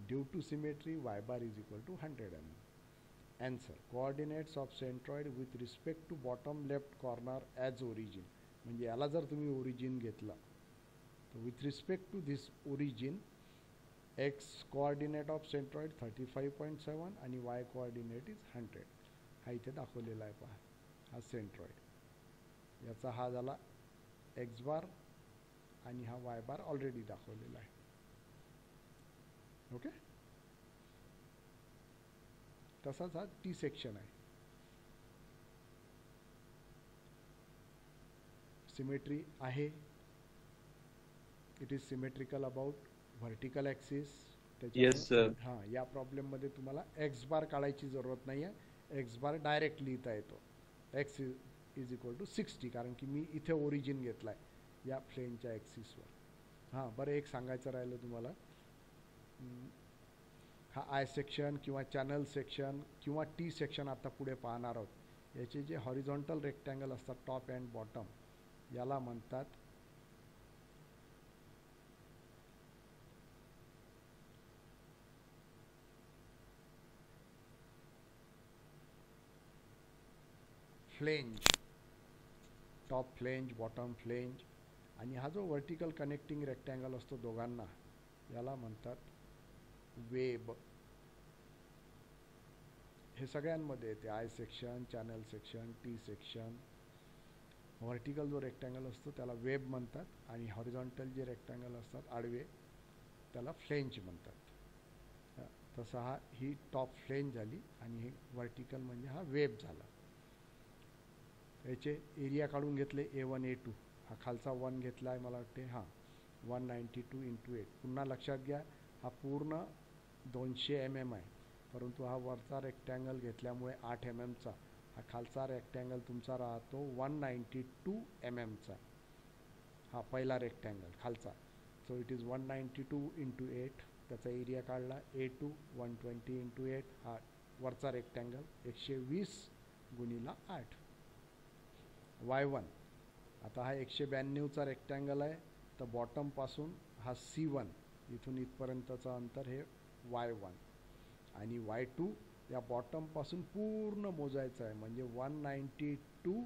Due to symmetry, y bar is equal to 100 mm. Answer: coordinates of centroid with respect to bottom left corner as origin. म्हणजे याला जर तुम्ही origin घेतला तर with respect to this origin, X coordinate of centroid 35.7 आणि y coordinate is 100. हा इथे दाखवलेला आहे. पहा, हा सेंट्रॉइड, याचा हा झाला एक्स बार आणि हा वाय बार ऑलरेडी दाखवलेला आहे. ओके. तसाच हा टी सेक्शन आहे. सिमेट्री आहे, it is symmetrical about vertical axis. Yes sir. हां, या प्रॉब्लेममध्ये तुम्हाला एक्स बार काढायची जरूरत नाही आहे. एक्स बार डायरेक्ट लिहिता येतो. एक्स इज इक्वल टू 60, कारण की मी इथे ओरिजिन घेतला आहे या प्लेनच्या ॲक्सिसवर. हां, बरं, एक सांगायचं राहिलं तुम्हाला. हा आय सेक्शन किंवा चॅनल सेक्शन किंवा टी सेक्शन आता पुढे पाहणार आहोत. याचे जे हॉरिझॉन्टल रेक्टँगल असतात टॉप अँड बॉटम, याला म्हणतात flange. Top flange, bottom flange. आणि हा जो व्हर्टिकल कनेक्टिंग रेक्टँगल असतो दोघांना, याला म्हणतात वेब. हे सगळ्यांमध्ये येते. I section, channel section, T section. Vertical जो रेक्टँगल असतो त्याला वेब म्हणतात, आणि हॉरिझॉन्टल जे रेक्टँगल असतात आडवे, त्याला फ्लेंज म्हणतात. तसा ही टॉप फ्लेंज झाली, आणि हे व्हर्टिकल म्हणजे हा वेब झाला. याचे एरिया काढून घेतले A1 A2. हा खालचा 1 घेतला आहे मला वाटते. हां, 192 × 8. पुन्हा लक्षात घ्या, हा पूर्ण 200 mm आहे, परंतु हा वरचा रेक्टँगल घेतल्यामुळे 8 mmचा, हा खालचा रेक्टँगल तुमचा राहतो 192 mmचा. हा पहिला रेक्टँगल खालचा. So it is 192 × 8. त्याचा एरिया काढला A2 120 × 8. हा वरचा रेक्टँगल 120 × 8. Y1. आता हा 192चा रेक्टँगल आहे, तर बॉटमपासून हा C1 इथून इथपर्यंतचं अंतर हे Y1, आणि Y2 या बॉटमपासून पूर्ण मोजायचं आहे, म्हणजे 192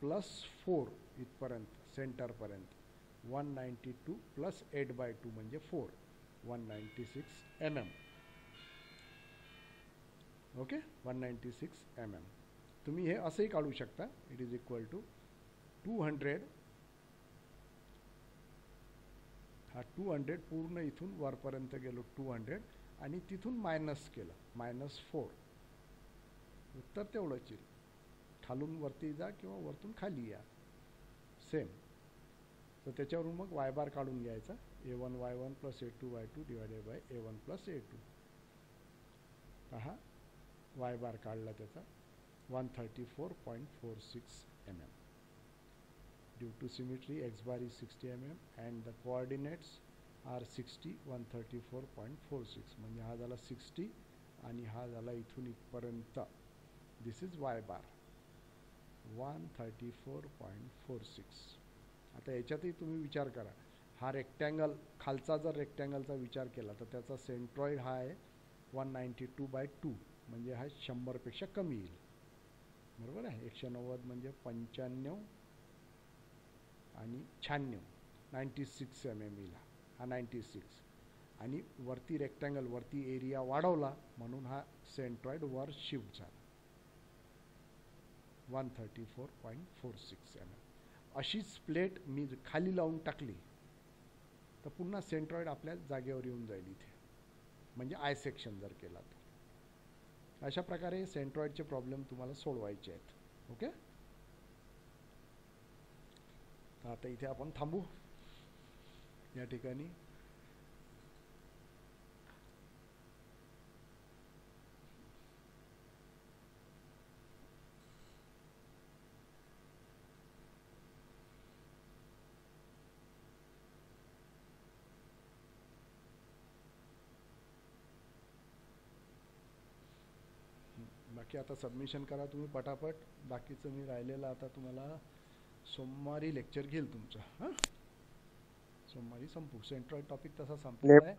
+ 4 इथपर्यंत सेंटरपर्यंत. 192 + 8/2 म्हणजे 4, 196 mm. Okay, 196 mm. तुम्ही हे असंही काढू शकता. It is equal to 200. हा 200 पूर्ण इथून वरपर्यंत गेलो 200, आणि तिथून मायनस केलं -4. उत्तर तेवढंच येईल. खालून वरती जा किंवा वरतून खाली या, सेम. तर त्याच्यावरून मग वाय बार काढून घ्यायचा. A1 Y1 + A2 Y2 / A1 + A2. पहा, वाय बार काढला त्याचा 134.46 mm. Due to symmetry, x bar is 60 mm and the coordinates are 60, 134.46. म्हणजे हा झाला 60 आणि हा झाला इथून इथपर्यंत. दिस इज वाय बार 134.46. आता याच्यातही तुम्ही विचार करा. हा रेक्टँगल, खालचा जर रेक्टँगलचा विचार केला तर त्याचा सेंट्रॉइड हा आहे 192/2, म्हणजे हा 100पेक्षा कमी येईल. बरोबर आहे. 190 म्हणजे 95 आणि 96, 96 mm येईल. हा 96, आणि वरती रेक्टँगल, वरती एरिया वाढवला म्हणून हा सेंट्रॉइड वर शिफ्ट झाला 134.46 mm. अशीच प्लेट मी खाली लावून टाकली तर पुन्हा सेंट्रॉइड आपल्या जागेवर येऊन जाईल इथे, म्हणजे आय सेक्शन जर केला तर. अशा प्रकारे सेंट्रॉइडचे प्रॉब्लेम तुम्हाला सोडवायचे आहेत. ओके, तर आता इथे आपण थांबू या ठिकाणी. बाकी आता सबमिशन करा तुम्ही पटापट. बाकीचं मी राहिलेलं आता तुम्हाला सोमवारी लेक्चर घेईल तुमचं. हां, सोमवारी संपू. सेंट्रॉइड टॉपिक तसा संपलेला आहे.